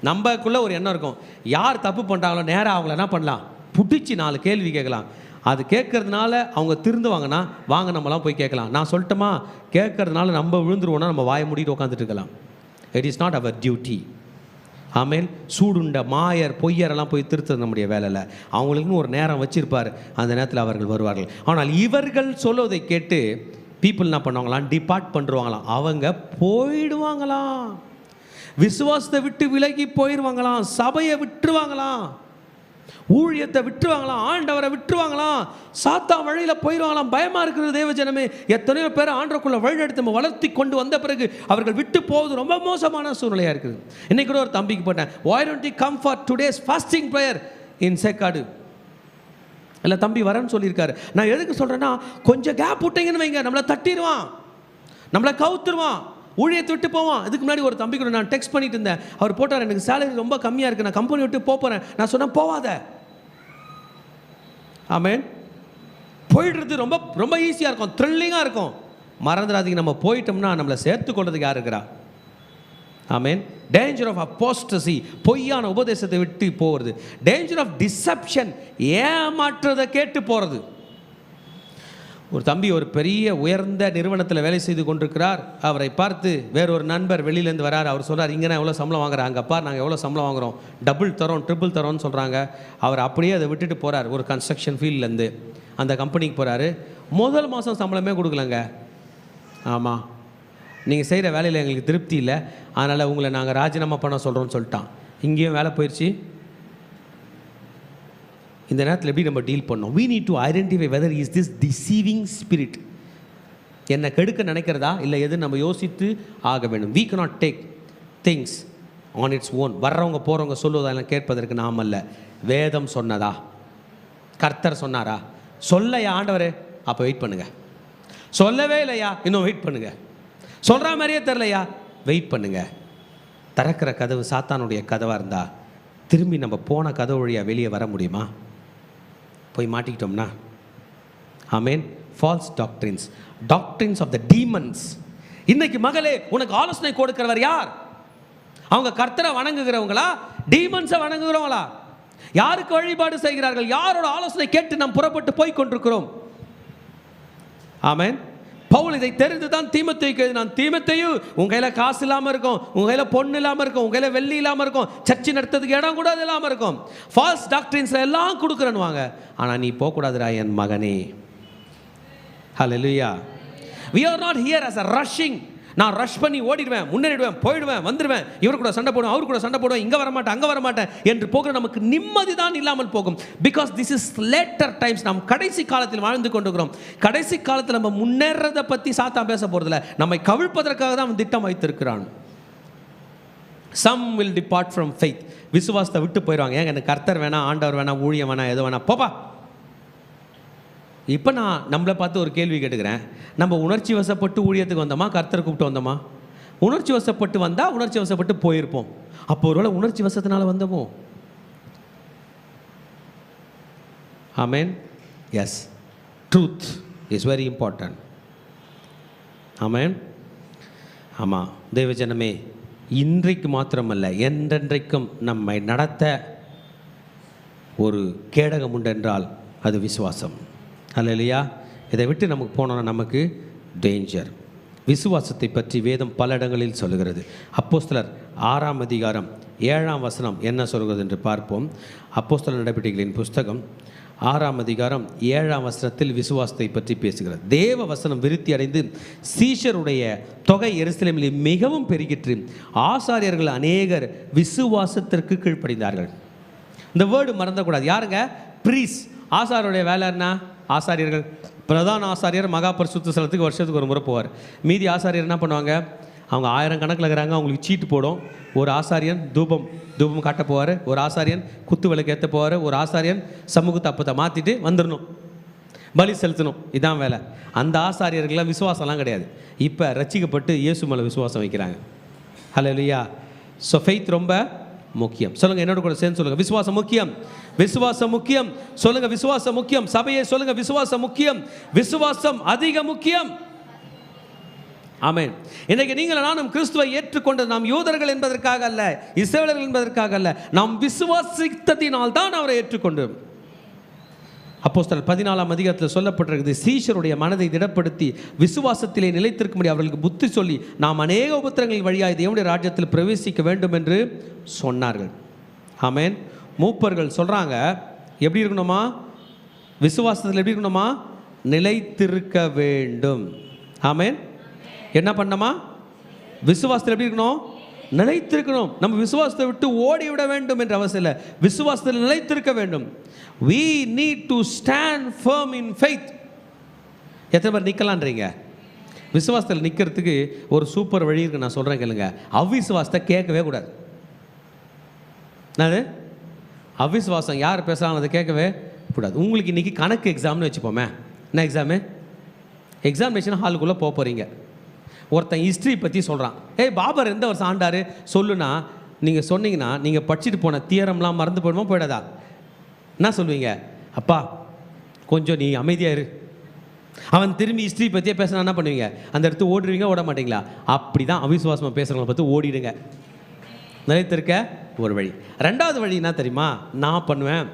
நம்மக்குள்ள ஒரு எண்ணம் இருக்கும், யார் தப்பு பண்ணுறாங்களோ நேராக அவங்கள என்ன பண்ணலாம், பிடிச்சி 4 கேள்வி கேட்கலாம். அது கேட்கறதுனால அவங்க திருந்துவாங்கன்னா வாங்க நம்மளாம் போய் கேட்கலாம். நான் சொல்லட்டுமா, கேட்கறதுனால நம்ம விழுந்துருவோன்னா நம்ம வாயை மூடிட்டு உட்காந்துட்டு இருக்கலாம். It is not our duty. ஆமேன். சூடுண்ட மாயர் பொய்யரெல்லாம் போய் திருத்தது நம்முடைய வேலையில். அவங்களுக்குன்னு ஒரு நேரம் வச்சிருப்பார், அந்த நேரத்தில் அவர்கள் வருவார்கள். ஆனால் இவர்கள் சொல்வதை கேட்டு பீப்புள் என்ன பண்ணுவாங்களாம், டிபார்ட் பண்ணுவாங்களாம், அவங்க போயிடுவாங்களாம், விசுவாசத்தை விட்டு விலகி போயிடுவாங்களாம், சபையை விட்டுருவாங்களாம். ஊழியத்தை விட்டுருவாங்களாம், ஆண்டவரை விட்டுருவாங்களாம், சாத்தா வழியில் போயிடுவாங்களாம். பயமாக இருக்கிற தேவ ஜனமே, எத்தனையோ பேர் ஆண்டவருக்குள்ள வழிநடத்தி நம்ம வளர்த்தி கொண்டு வந்த பிறகு அவர்கள் விட்டு போவது ரொம்ப மோசமான சூழ்நிலையாக இருக்குது. இன்னைக்கு கூட ஒரு தம்பிக்கு போட்டேன், why don't you come for today's fasting prayer in Sekkadu? இல்லை தம்பி வரேன்னு சொல்லியிருக்காரு. நான் எதுக்கு சொல்கிறேன்னா, கொஞ்சம் கேப் விட்டீங்கன்னு வைங்க, நம்மளை தட்டிடுவான், நம்மளை கவுத்துருவான், ஊழியத்தை விட்டு போவான். இதுக்கு முன்னாடி ஒரு தம்பி கூட நான் டெக்ஸ்ட் பண்ணிட்டு இருந்தேன். அவர் போட்டார், எனக்கு சேலரி ரொம்ப கம்மியாக இருக்குது, நான் கம்பெனி விட்டு போகிறேன். நான் சொன்னேன், போவாத. ஆமென். போயிடுறது ரொம்ப ரொம்ப ஈஸியாக இருக்கும், த்ரில்லிங்காக இருக்கும். மறந்துடாதீங்க, நம்ம போயிட்டோம்னா நம்மளை சேர்த்து கொள்றதுக்கு யார் இருக்கிறா? ஆமென். டேஞ்சர் ஆஃப் அப்போஸ்டசி, பொய்யான உபதேசத்தை விட்டு போகிறது. டேஞ்சர் ஆஃப் டிசப்ஷன், ஏமாற்றுறதை கேட்டு போகிறது. ஒரு தம்பி ஒரு பெரிய உயர்ந்த நிறுவனத்தில் வேலை செய்து கொண்டிருக்கிறார். அவரை பார்த்து வேறொரு நண்பர் வெளியிலேருந்து வரார். அவர் சொல்கிறார், இங்கே நான் எவ்வளோ சம்பளம் வாங்குறேன், அங்கப்பா நாங்கள் எவ்வளோ சம்பளம் வாங்குகிறோம், டபுள் தரோம், ட்ரிபிள் தரோன்னு சொல்கிறாங்க. அவர் அப்படியே அதை விட்டுட்டு போகிறார். ஒரு கன்ஸ்ட்ரக்ஷன் ஃபீல்ட்லேருந்து அந்த கம்பெனிக்கு போகிறாரு. முதல் மாதம் சம்பளமே கொடுக்கலங்க. ஆமாம், நீங்கள் செய்கிற வேலையில் எங்களுக்கு திருப்தி இல்லை, அதனால் உங்களை நாங்கள் ராஜினாமா பண்ண சொல்கிறோன்னு சொல்லிட்டான். இங்கேயும் வேலை போயிடுச்சு. இந்த நேரத்தில் எப்படி நம்ம டீல் பண்ணோம்? we need to identify whether is this deceiving spirit, என்னை கெடுக்க நினைக்கிறதா இல்லை எது நம்ம யோசித்து ஆக வேண்டும். we cannot take things on its own. வர்றவங்க போகிறவங்க சொல்லுவதெல்லாம் கேட்பதற்கு நாம் அல்ல. வேதம் சொன்னதா, கர்த்தர் சொன்னாரா? சொல்லையா ஆண்டவரே, அப்போ வெயிட் பண்ணுங்க. சொல்லவே இல்லையா, இன்னும் வெயிட் பண்ணுங்க. சொல்கிற மாதிரியே தெரிலையா, வெயிட் பண்ணுங்க. திறக்கிற கதவு சாத்தானுடைய கதவாக இருந்தால் திரும்பி நம்ம போன கதவு வழியாக வெளியே வர முடியுமா? போய் மாட்டிக்கிட்டோம்னா. ஆமென். False doctrines, doctrines of the demons. இன்னைக்கு மகளே, உனக்கு ஆலோசனை கொடுக்கிறவர் யார்? அவங்க கர்த்தரை வணங்குகிறவங்களா, டீமன்ஸை வணங்குகிறவங்களா? யாருக்கு வழிபாடு செய்கிறார்கள்? யாரோட ஆலோசனை கேட்டு நாம் புறப்பட்டு போய் கொண்டிருக்கிறோம்? ஆமென். பவுல் இதை தெரிந்து தான் தீமோத்தேயுக்கு எழுதினான், தீமோத்தேயு, உங்க கையில் காசு இல்லாமல் இருக்கும், உங்க கையில் பொண்ணு இல்லாமல் இருக்கும், உங்க கையில் வெள்ளி இல்லாமல் இருக்கும், சர்ச்சை நடத்துறதுக்கு இடம் கூட அது இல்லாமல் இருக்கும், ஃபால்ஸ் டாக்ட்ரின்ஸ் எல்லாம் கொடுக்குறேன்னு வாங்க, ஆனால் நீ போகக்கூடாதுடா என் மகனே. ஹல்லேலூயா. we are not here as a rushing. நான் ரஷ் பண்ணி ஓடிடுவேன், முன்னேறிடுவேன், போயிடுவேன், வந்துடுவேன், இவர் கூட சண்டை போடுவேன், அவர் கூட சண்டை போடுவேன், இங்கே வரமாட்டேன், அங்கே வரமாட்டேன் என்று போகிற நமக்கு நிம்மதி தான் இல்லாமல் போகும். Because this is later times. நாம் கடைசி காலத்தில் வாழ்ந்து கொண்டிருக்கிறோம். கடைசி காலத்தில் நம்ம முன்னேறதை பற்றி சாத்தான் பேச போகிறதில்ல, நம்மை கவிழ்ப்பதற்காக தான் அவன் திட்டம் வைத்திருக்கிறான். some will depart from faith. விசுவாசத்தை விட்டு போயிடுவாங்க. ஏங்க எனக்கு கர்த்தர் வேணாம், ஆண்டவர் வேணாம், ஊழியம் வேணாம், எது வேணாம், போப்பா. இப்போ நான் நம்மளை பார்த்து ஒரு கேள்வி கேட்டுக்கிறேன், நம்ம உணர்ச்சி வசப்பட்டு ஊழியத்துக்கு வந்தோமா, கர்த்தரை கூப்பிட்டு வந்தோமா? உணர்ச்சி வசப்பட்டு வந்தால் உணர்ச்சி வசப்பட்டு போயிருப்போம். அப்போ ஒருவேளை உணர்ச்சி வசத்தினால வந்தோமோ? ஆமென். Yes, truth is very important. ஆமென். ஆமாம் தேவஜனமே, இன்றைக்கு மாத்திரமல்ல, என்றென்றைக்கும் நம்மை நடத்த ஒரு கேடகம் உண்டென்றால் அது விசுவாசம். அல்லேலூயா. இதை விட்டு நமக்கு போனோன்னா நமக்கு டேஞ்சர். விசுவாசத்தை பற்றி வேதம் பல இடங்களில் சொல்லுகிறது. அப்போஸ்தலர் 6ஆம் அதிகாரம் 7ஆம் வசனம் என்ன சொல்கிறது என்று பார்ப்போம். அப்போஸ்தலர் நடவடிக்கைகளின் புஸ்தகம் 6ஆம் அதிகாரம் 7ஆம் வசனத்தில் விசுவாசத்தை பற்றி பேசுகிறது. தேவ வசனம் விருத்தி அடைந்து சீஷருடைய தொகை எருசலேமில் மிகவும் பெருகிற்று. ஆசாரியர்கள் அநேகர் விசுவாசத்திற்கு கீழ்ப்படிந்தார்கள். இந்த வேர்டு மறந்துடக்கூடாது. யாருங்க? ப்ரீஸ். ஆசாரியருடைய வேலை என்ன? ஆசாரியர்கள், பிரதான ஆசாரியர் மகா பரிசுத்த ஸ்தலத்துக்கு வருஷத்துக்கு ஒரு முறை போவார். மீதி ஆசாரியர் என்ன பண்ணுவாங்க? அவங்க 1000 கணக்கில் இருக்கிறாங்க, அவங்களுக்கு சீட்டு போடும். ஒரு ஆசாரியன் தூபம் காட்ட போவார், ஒரு ஆசாரியன் குத்து விளக்கு ஏற்ற போவார், ஒரு ஆசாரியன் சமூகத்தை அப்பத்தை மாற்றிட்டு வந்துடணும், பலி செலுத்தணும். இதான் வேலை. அந்த ஆசாரியர்கள்லாம் விசுவாசம்லாம் கிடையாது. இப்போ ரட்சிக்கப்பட்டு இயேசு மேலே விசுவாசம் வைக்கிறாங்க. ஹல்லேலூயா. ஸோ ஃபெய்த் ரொம்ப முக்கியம். சொல்லுங்க, என்னோட கூட சேர்ந்து சொல்லுங்க, விசுவாசம் முக்கியம், விசுவாசம் முக்கியம். சொல்லுங்க, விசுவாசம் முக்கியம். சபையை சொல்லுங்க, விசுவாசம் முக்கியம், விசுவாசம் அதிக முக்கியம். ஆமென். இன்னைக்கு நீங்கள் நானும் கிறிஸ்துவை ஏற்றுக்கொண்டது நாம் யூதர்கள் என்பதற்காக அல்ல, இஸ்ரவேலர்கள் என்பதற்காக அல்ல, நாம் விசுவாசித்ததினால் தான் அவரை ஏற்றுக்கொண்டோம். அப்போஸ்தலர் 14ஆம் அதிகாரத்தில் சொல்லப்பட்டிருக்கிறது, சீஷருடைய மனதை திடப்படுத்தி விசுவாசத்திலே நிலைத்திருக்கும்படி அவர்களுக்கு புத்தி சொல்லி நாம் அநேக உபத்திரங்களின் வழியாக தேவனுடைய ராஜ்யத்தில் பிரவேசிக்க வேண்டும் என்று சொன்னார்கள். ஆமென். மூப்பர்கள் சொல்கிறாங்க, எப்படி இருக்கணுமா? விசுவாசத்தில் எப்படி இருக்கணுமா? நிலைத்திருக்க வேண்டும். ஆமென். என்ன பண்ணணுமா? விசுவாசத்தில் எப்படி இருக்கணும்? நிலைத்திருக்கணும். நம்ம விசுவாசத்தை விட்டு ஓடி விட வேண்டும் என்ற அவசியம் இல்லை. விசுவாசத்தில் நிலைத்திருக்க வேண்டும். we need to stand firm in faith. எத்தனை பேர் நிற்கலான்றீங்க? விசுவாசத்தில் நிற்கிறதுக்கு ஒரு சூப்பர் வழி இருக்கு, நான் சொல்கிறேன் கேளுங்க. அவிசுவாசத்தை கேட்கவே கூடாது. அது அவிசுவாசம் யார் பேசுகிறாங்க அதை கேட்கவே கூடாது. உங்களுக்கு இன்றைக்கி கணக்கு எக்ஸாம்னு வச்சுப்போமே. என்ன எக்ஸாமு? எக்ஸாமினேஷன் ஹாலுக்குள்ளே போக போகிறீங்க. ஒருத்தன் ஹிஸ்ட்ரி பற்றி சொல்கிறான். பாபர் எந்த வருஷம் ஆண்டார் சொல்லுனா, நீங்கள் சொன்னீங்கன்னா நீங்கள் படிச்சுட்டு போன தியரம்லாம் மறந்து போயிடுமா போயிடாதா? என்ன சொல்லுவீங்க? அப்பா கொஞ்சம் நீ அமைதியாக இரு. அவன் திரும்பி ஹிஸ்ட்ரி பற்றியே பேசினா என்ன பண்ணுவீங்க? அந்த இடத்து ஓடுவீங்க, ஓட மாட்டீங்களா? அப்படி தான் அவிசுவாசமாக பேசுகிறவங்களை பார்த்து ஓடிடுங்க. நிலைத்திருக்க ஒரு வழி. ரெண்டாவது வழி என்ன தெரியுமா நான் பண்ணுவேன்?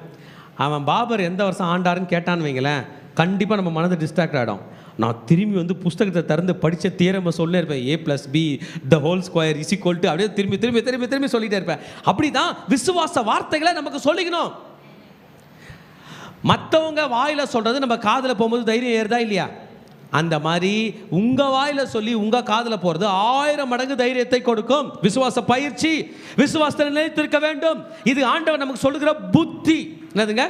அவன் பாபர் எந்த வருஷம் ஆண்டாருன்னு கேட்டான்னு வைங்களேன், கண்டிப்பாக நம்ம மனது டிஸ்ட்ராக்ட் ஆகிடும். நான் திரும்பி வந்து புஸ்தகத்தை திறந்து படித்த தியரமை சொல்லே இருப்பேன். a+b² அப்படியே திரும்பி திரும்பி திரும்பி திரும்பி சொல்லிகிட்டே இருப்பேன். அப்படி தான் விசுவாச வார்த்தைகளை நமக்கு சொல்லிக்கணும். மற்றவங்க வாயில் சொல்கிறது நம்ம காதில் போகும்போது தைரியம் ஏறுதா இல்லையா? அந்த மாதிரி உங்கள் வாயில் சொல்லி உங்கள் காதில் போகிறது 1000 மடங்கு தைரியத்தை கொடுக்கும். விசுவாச பயிற்சி, விசுவாசத்தில் நிலைத்திருக்க வேண்டும். இது ஆண்டவர் நமக்கு சொல்லுகிற புத்தி. என்னதுங்க?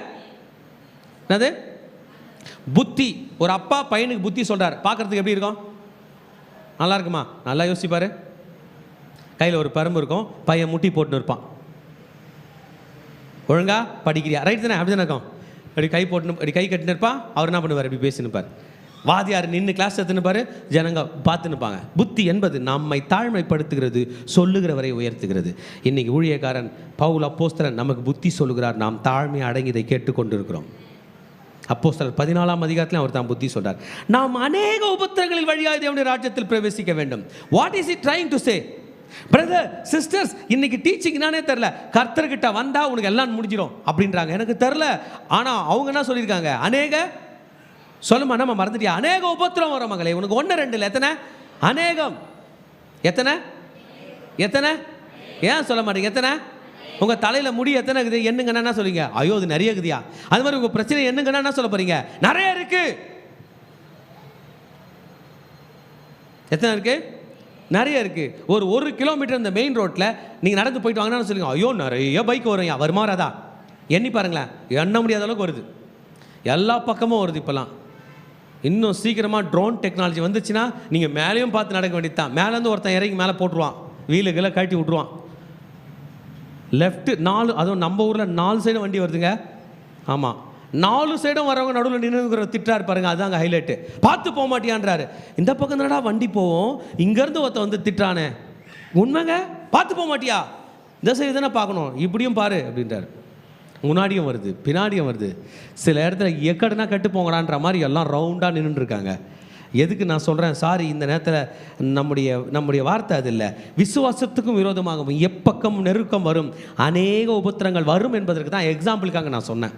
என்னது புத்தி? ஒரு அப்பா பையனுக்கு புத்தி சொல்கிறார். பார்க்குறதுக்கு எப்படி இருக்கும்? நல்லா இருக்குமா? நல்லா யோசிப்பார். கையில் ஒரு பரும்பு இருக்கும், பையன் முட்டி போட்டுன்னு இருப்பான். ஒழுங்கா படிக்கிறியா? ரைட் தானே? அப்படி தானே இருக்கும். அப்படி கை போட்டுன்னு, அப்படி கை கட்டின்னு இருப்பான். அவர் என்ன பண்ணுவார்? அப்படி பேசினுப்பார். வாதியார் நின்று கிளாஸ் எடுத்துனுப்பார், ஜனங்க பார்த்துன்னுப்பாங்க. புத்தி என்பது நம்மை தாழ்மைப்படுத்துகிறது, சொல்லுகிறவரை உயர்த்துகிறது. இன்னைக்கு ஊழியக்காரன் பவுல் அப்போஸ்தலன் நமக்கு புத்தி சொல்லுகிறார். நாம் தாழ்மை அடங்கி இதை கேட்டுக்கொண்டு இருக்கிறோம். அப்போஸ்தலர் 14ஆம் அதிகாரத்தில் அவர் தான் புத்தி சொல்றார். நாம் அநேக உபத்திரங்களின் வழியாக தேவனுடைய ராஜ்யத்தில் பிரவேசிக்க வேண்டும். What is it trying to say? Brother sisters, இன்னைக்கு டீச்சிங் நானே தெரில. கர்த்தர்கிட்ட வந்தா உனக்கு எல்லாம் முடிஞ்சிடும் அப்படின்றாங்க. எனக்கு தெரில. ஆனால் அவங்க என்ன சொல்லியிருக்காங்க? அநேக சொல்லுமா, நம்ம மறந்துட்டியா? அநேக உபத்திரம் வரும் மகளே. உனக்கு 1 2 இல்லை, எத்தனை? அநேகம். எத்தனை? எத்தனை? ஏன் சொல்ல மாட்டீங்க? எத்தனை? உங்கள் தலையில் முடி எத்தனை இருக்குது? என்னங்கன்னா என்ன சொல்லுவீங்க? ஐயோ அது நிறைய இருக்குதியா. அது மாதிரி உங்கள் பிரச்சனை என்னங்கன்னா என்ன சொல்ல போறீங்க? நிறைய இருக்கு. எத்தனை இருக்கு? நிறைய இருக்கு. ஒரு 1 கிலோமீட்டர் இந்த மெயின் ரோட்டில் நீங்கள் நடந்து போயிட்டு வாங்கினா சொல்லுங்க, ஐயோ நிறைய பைக் வரும். வருமா வராதா? எண்ணி பாருங்களேன். எண்ண முடியாத அளவுக்கு வருது. எல்லா பக்கமும் வருது. இப்போலாம் இன்னும் சீக்கிரமாக ட்ரோன் டெக்னாலஜி வந்துச்சுன்னா நீங்கள் மேலேயும் பார்த்து நடக்க வேண்டியது தான். மேலேருந்து ஒருத்தன் இறங்கி மேலே போட்டுருவான், வீலுகளை கழட்டி விட்ருவான். லெஃப்ட்டு 4, அதுவும் நம்ம ஊரில் 4 சைடும் வண்டி வருதுங்க. ஆமாம், 4 சைடும் வரவங்க நடுவில் நின்று திட்டாரு பாருங்க. அதுதான் அங்கே ஹைலைட்டு. பார்த்து போக மாட்டியான்றாரு. இந்த பக்கம் தானடா வண்டி போவோம், இங்கேருந்து ஒருத்த வந்து திட்டானே. உண்மைங்க, பார்த்து போக மாட்டியா? இந்த சைடு தானே பார்க்கணும், இப்படியும் பாரு அப்படின்றாரு. முன்னாடியும் வருது, பின்னாடியும் வருது. சில இடத்துல எக்கடுனா கட்டு போங்கடான்ற மாதிரி எல்லாம் ரவுண்டாக நின்றுருக்காங்க. எதுக்கு நான் சொல்கிறேன்? சாரி, இந்த நேரத்தில் நம்முடைய வார்த்தை அது இல்லை. விசுவாசத்துக்கும் விரோதமாகவும் எப்பக்கம் நெருக்கம் வரும், அநேக உபத்திரங்கள் வரும் என்பதற்கு தான் எக்ஸாம்பிளுக்காக நான் சொன்னேன்.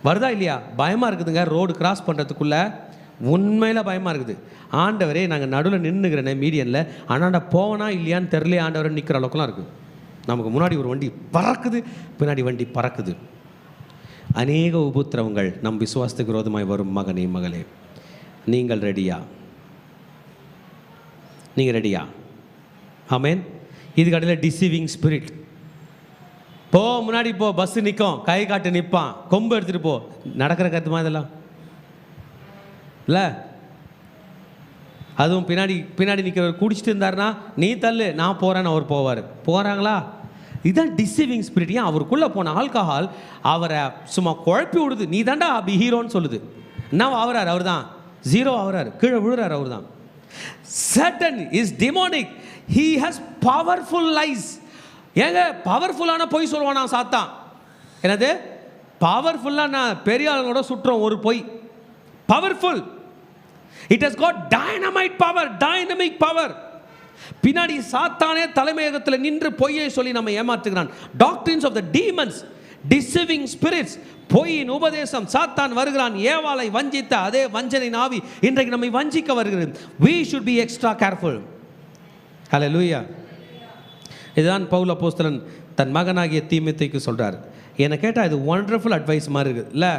வருதா இல்லையா? பயமாக இருக்குதுங்க. ரோடு கிராஸ் பண்ணுறதுக்குள்ளே உண்மையில் பயமாக இருக்குது. ஆண்டவரே, நாங்கள் நடுவில் நின்றுக்கிறேனே மீடியனில், ஆனாண்டா போவனா இல்லையான்னு தெரியல ஆண்டவரை நிற்கிற அளவுக்குலாம் இருக்குது. நமக்கு முன்னாடி ஒரு வண்டி பறக்குது, பின்னாடி வண்டி பறக்குது. அநேக உபத்திரவங்கள் நம் விசுவாசத்துக்கு விரோதமாய் வரும். மகனே மகளே, நீங்கள் ரெடியா? நீங்கள் ரெடியா? ஆமேன். இதுக்கு இடையில டிசீவிங் ஸ்பிரிட். போ, முன்னாடி போ, பஸ் நிற்கும், கை காட்டு நிற்பான், கொம்பு எடுத்துகிட்டு போ. நடக்கிற கருத்துமா இதெல்லாம் இல்லை? அதுவும் பின்னாடி நிற்கிறவர் குடிச்சிட்டு இருந்தாருன்னா, நீ தள்ளு நான் போகிறேன்னு அவர் போவார். போகிறாங்களா? இதுதான் டிசீவிங் ஸ்பிரிட். ஏன்? அவருக்குள்ளே போன ஆல்கஹால் அவரை சும்மா குழப்பி விடுது. நீ தாண்டா அப்படி ஹீரோன்னு சொல்லுது. என்ன ஆகிறார்? அவர் தான் ஜீரோ ஆகிறார், கீழே விழுறார். அவர் தான். Satan is demonic. He has powerful lies. ஏங்க, பவர்ஃபுல்லான பொய் சொல்லுவானா சாத்தான்? என்னது பவர்ஃபுல்லான? பெரிய ஆளுங்களோட சுற்றுறோம் ஒரு பொய். Powerful. It has got dynamite power, dynamic power. பின்னாடி சாத்தானே தலைமையகத்தில் நின்று பொய்யை சொல்லி நம்ம ஏமாற்றுகிறான். Doctrines of the demons, deceiving spirits, பொய்யின் உபதேசம். சாத்தான் வருகிறான், ஏவாளை வஞ்சித்த அதே வஞ்சனை நாவி இன்றைக்கு நம்மை வஞ்சிக்க வருகிறது. We should be extra careful. Hallelujah. இதுதான் பவுல் அப்போஸ்தலன் தன் மகனாகிய தீமோத்தேயுக்கு சொல்றார். என்னை கேட்டால் இது ஒண்டர்ஃபுல் அட்வைஸ் மாதிரி இருக்குது இல்லை?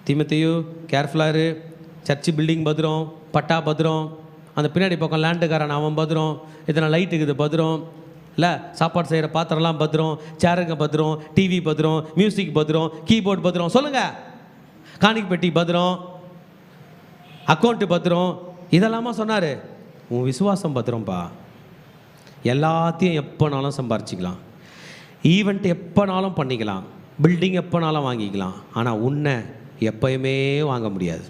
தீமோத்தேயு கேர்ஃபுல்லாக இரு, சர்ச்சு பில்டிங் பத்திரம், பட்டா பத்திரம், அந்த பின்னாடி பக்கம் லேண்டுக்காரன் அவன் பத்திரம், இத்தனை லைட்டுக்கு இது பத்திரம், இல்லை சாப்பாடு செய்கிற பாத்திரம்லாம் பத்திரம், சேருங்க பத்திரம், டிவி பத்திரம், மியூசிக் பத்திரம், கீபோர்டு பத்திரம், சொல்லுங்கள், காணிக்கு பெட்டி பத்திரம், அக்கௌண்ட்டு பத்திரம், இதெல்லாமா சொன்னார். உன் விசுவாசம் பத்திரம்ப்பா. எல்லாத்தையும் எப்போனாலும் சம்பாரிச்சிக்கலாம், ஈவெண்ட் எப்போனாலும் பண்ணிக்கலாம், பில்டிங் எப்போனாலும் வாங்கிக்கலாம். ஆனால் உன்னை எப்பயுமே வாங்க முடியாது.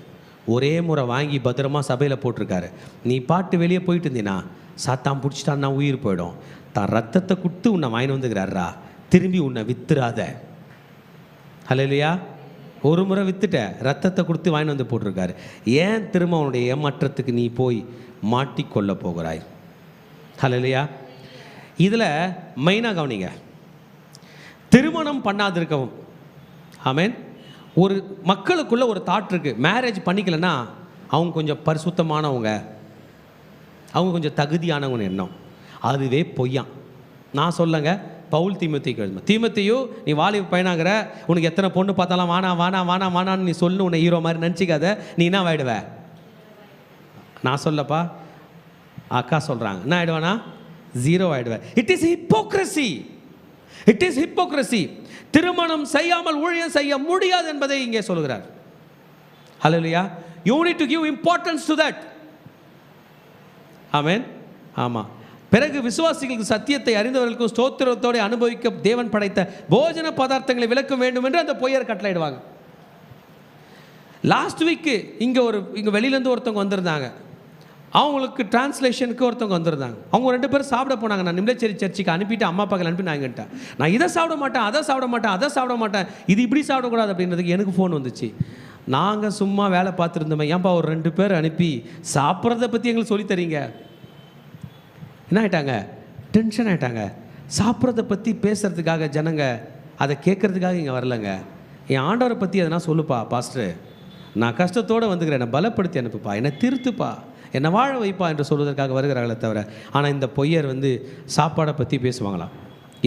ஒரே முறை வாங்கி பத்திரமா சபையில் போட்டிருக்காரு. நீ பாட்டு வெளியே போயிட்டு இருந்தீனா சாத்தான் பிடிச்சிட்டான்னா உயிர் போயிடும். தான் ரத்தத்தை கொடுத்து உன்னை வாங்கி வந்துக்கிறாரா, திரும்பி உன்னை வித்துறாத. ஹல்லேலூயா. ஒரு முறை வித்துட்ட, ரத்தத்தை கொடுத்து வாங்கி வந்து போட்டிருக்காரு. ஏன் திரும்ப அவனுடைய ஏமாற்றத்துக்கு நீ போய் மாட்டிக்கொள்ள போகிறாய்? ஹல்லேலூயா. இதில் மெயினாக கவனிங்க, திருமணம் பண்ணாதிருக்கவும். ஆமேன். ஒரு மக்களுக்குள்ள ஒரு தாட் இருக்குது, மேரேஜ் பண்ணிக்கலன்னா அவங்க கொஞ்சம் பரிசுத்தமானவங்க, அவங்க கொஞ்சம் தகுதியானவங்க எண்ணம். அதுவே பொய்யான். நான் சொல்லுங்க, பவுல் தீமோத்தேயுக்கு எழுதுமா, தீமோத்தேயு நீ வாலிப பையனாகிற, உனக்கு எத்தனை பொண்ணு பார்த்தாலும் வானா வானா வானா வானான்னு நீ சொல்லு, உன்னை ஹீரோ மாதிரி நினச்சிக்காத, நீ என்ன ஆயிடுவ? நான் சொல்லப்பா, அக்கா சொல்கிறாங்க, என்ன ஆயிடுவானா? ஜீரோ ஆயிடுவேன். It is hypocrisy. It is hypocrisy. திருமணம் செய்யாமல் ஊழியம் செய்ய முடியாது என்பதை இங்கே சொல்கிறார். ஹல்லேலூயா. You need to give importance to that. ஆமென். ஆமாம். பிறகு விசுவாசிகளுக்கு சத்தியத்தை அறிந்தவர்களுக்கும் ஸ்தோத்திரத்தோடு அனுபவிக்க தேவன் படைத்த போஜன பதார்த்தங்களை விளக்க வேண்டும் என்று அந்த பொய்யர் கட்டளையிடுவாங்க. லாஸ்ட் வீக்கு இங்கே வெளியிலேருந்து ஒருத்தவங்க வந்திருந்தாங்க. அவங்களுக்கு டிரான்ஸ்லேஷனுக்கு ஒருத்தவங்க வந்திருந்தாங்க. அவங்க 2 பேரும் சாப்பிட போனாங்க. நான் நிம்லச்சேரி சர்ச்சுக்கு அனுப்பிட்டு அம்மா அப்பாக்கள் அனுப்பி நான் என்கிட்டேன், நான் இதை சாப்பிட மாட்டேன், அதை சாப்பிட மாட்டேன், அதை சாப்பிட மாட்டேன், இது இப்படி சாப்பிடக்கூடாது அப்படின்றதுக்கு எனக்கு ஃபோன் வந்துச்சு. நாங்கள் சும்மா வேலை பார்த்துருந்தோமே, ஏன்பா ஒரு 2 பேர் அனுப்பி சாப்பிட்றத பற்றி எங்களுக்கு சொல்லித்தரீங்க? என்ன ஆகிட்டாங்க? டென்ஷன் ஆகிட்டாங்க. சாப்பிட்றத பற்றி பேசுகிறதுக்காக ஜனங்க அதை கேட்குறதுக்காக இங்கே வரலைங்க. என் ஆண்டவரை பற்றி எதனா சொல்லுப்பா பாஸ்டர், நான் கஷ்டத்தோடு வந்துக்கிறேன், என்னை பலப்படுத்தி அனுப்புப்பா, என்னை திருத்துப்பா, என்னை வாழ வைப்பா என்று சொல்வதற்காக வருகிறார்களே தவிர. ஆனால் இந்த பொய்யர் சாப்பாடை பற்றி பேசுவாங்களாம்.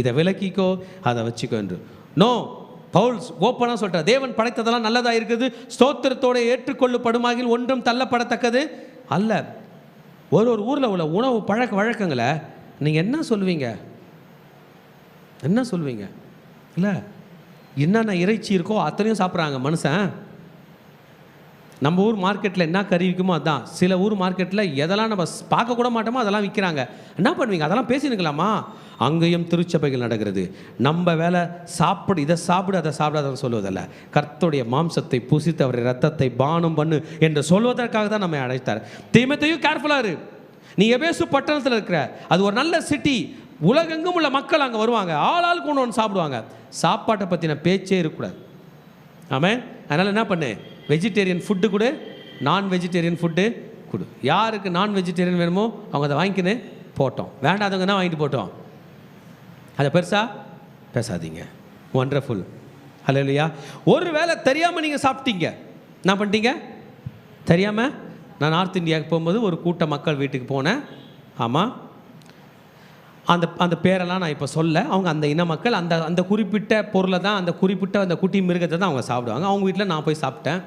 இதை விலக்கிக்கோ, அதை வச்சுக்கோ என்று. நோ, பவுல் ஓப்பனாக சொல்கிறார், தேவன் படைத்ததெல்லாம் நல்லதாக இருக்குது, ஸ்தோத்திரத்தோடு ஏற்றுக்கொள்ளப்படுமாகில் ஒன்றும் தள்ளப்படத்தக்கது அல்ல. ஒரு ஊரில் உள்ள உணவு பழக்க வழக்கங்களை நீங்கள் என்ன சொல்லுவீங்க? என்ன சொல்லுவீங்க? இல்லை, என்னென்ன இறைச்சி இருக்கோ அத்தனையும் சாப்பிட்றாங்க மனுஷன். நம்ம ஊர் மார்க்கெட்டில் என்ன கறி விற்குமோ அதுதான். சில ஊர் மார்க்கெட்டில் எதெல்லாம் நம்ம பார்க்கக்கூட மாட்டோமோ அதெல்லாம் விற்கிறாங்க. என்ன பண்ணுவீங்க? அதெல்லாம் பேசினுக்கலாமா? அங்கேயும் திருச்சபைகள் நடக்கிறது. நம்ம வேலை சாப்பிடு, இதை சாப்பிடு, அதை சாப்பிடாத சொல்வதில்லை. கர்த்தருடைய மாம்சத்தை புசித்து அவருடைய ரத்தத்தை பானம் பண்ணு என்று சொல்வதற்காக தான் நம்ம அழைத்தார். தீமோத்தேயு கேர்ஃபுல்லாக இரு. நீ எபேசு பட்டணத்தில் இருக்கிற, அது ஒரு நல்ல சிட்டி, உலகெங்கும் உள்ள மக்கள் அங்கே வருவாங்க, ஆளாளுக்கு ஒன்று சாப்பிடுவாங்க. சாப்பாட்டை பற்றின பேச்சே இருக்கக்கூடாது. ஆமாம். அதனால் என்ன பண்ணு, வெஜிடேரியன் ஃபுட்டு கொடு, நான் வெஜிடேரியன் ஃபுட்டு கொடு. யாருக்கு நான் வெஜிடேரியன் வேணுமோ அவங்க அதை வாங்கிக்கின்னு போட்டோம், வேண்டாதவங்க தான் வாங்கிட்டு போட்டோம். அதை பெருசாக பேசாதீங்க. ஒண்டர்ஃபுல். ஹல்லேலூயா. ஒரு வேளை தெரியாமல் நீங்கள் சாப்பிட்டீங்க, என்ன பண்ணிட்டீங்க? தெரியாமல் நான் நார்த் இந்தியாவுக்கு போகும்போது ஒரு கூட்ட மக்கள் வீட்டுக்கு போனேன். ஆமாம், அந்த பேரெல்லாம் நான் இப்போ சொல்ல, அவங்க அந்த இன மக்கள் அந்த குறிப்பிட்ட பொருளை தான், அந்த குறிப்பிட்ட அந்த குட்டி மிருகத்தை தான் அவங்க சாப்பிடுவாங்க. அவங்க வீட்டில் நான் போய் சாப்பிட்டேன்.